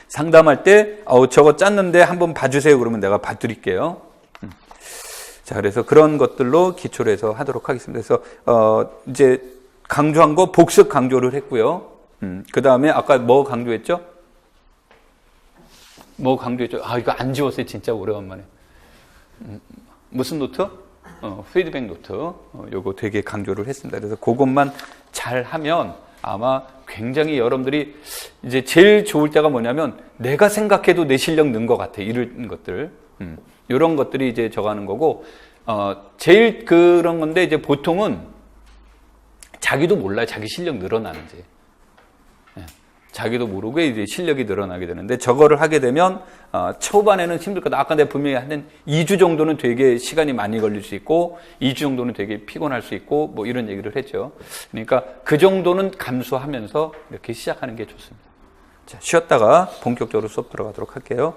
상담할 때 저거 짰는데 한번 봐주세요. 그러면 내가 봐드릴게요. 자, 그래서 그런 것들로 기초로 해서 하도록 하겠습니다. 그래서 이제 강조한 거 복습 강조를 했고요. 그 다음에 아까 뭐 강조했죠? 뭐 강조했죠? 이거 안 지웠어요. 진짜 오래간만에. 무슨 노트? 피드백 노트. 요거 되게 강조를 했습니다. 그래서 그것만 잘 하면 아마 굉장히 여러분들이 이제 제일 좋을 때가 뭐냐면 내가 생각해도 내 실력 는 것 같아. 이런 것들. 이런 것들이 이제 저가는 거고, 제일 그런 건데 이제 보통은 자기도 몰라요. 자기 실력 늘어나는지. 자기도 모르고 이제 실력이 늘어나게 되는데 저거를 하게 되면 초반에는 힘들 거다. 아까 내가 분명히 한 2주 정도는 되게 시간이 많이 걸릴 수 있고 2주 정도는 되게 피곤할 수 있고 뭐 이런 얘기를 했죠. 그러니까 그 정도는 감수하면서 이렇게 시작하는 게 좋습니다. 자, 쉬었다가 본격적으로 수업 들어가도록 할게요.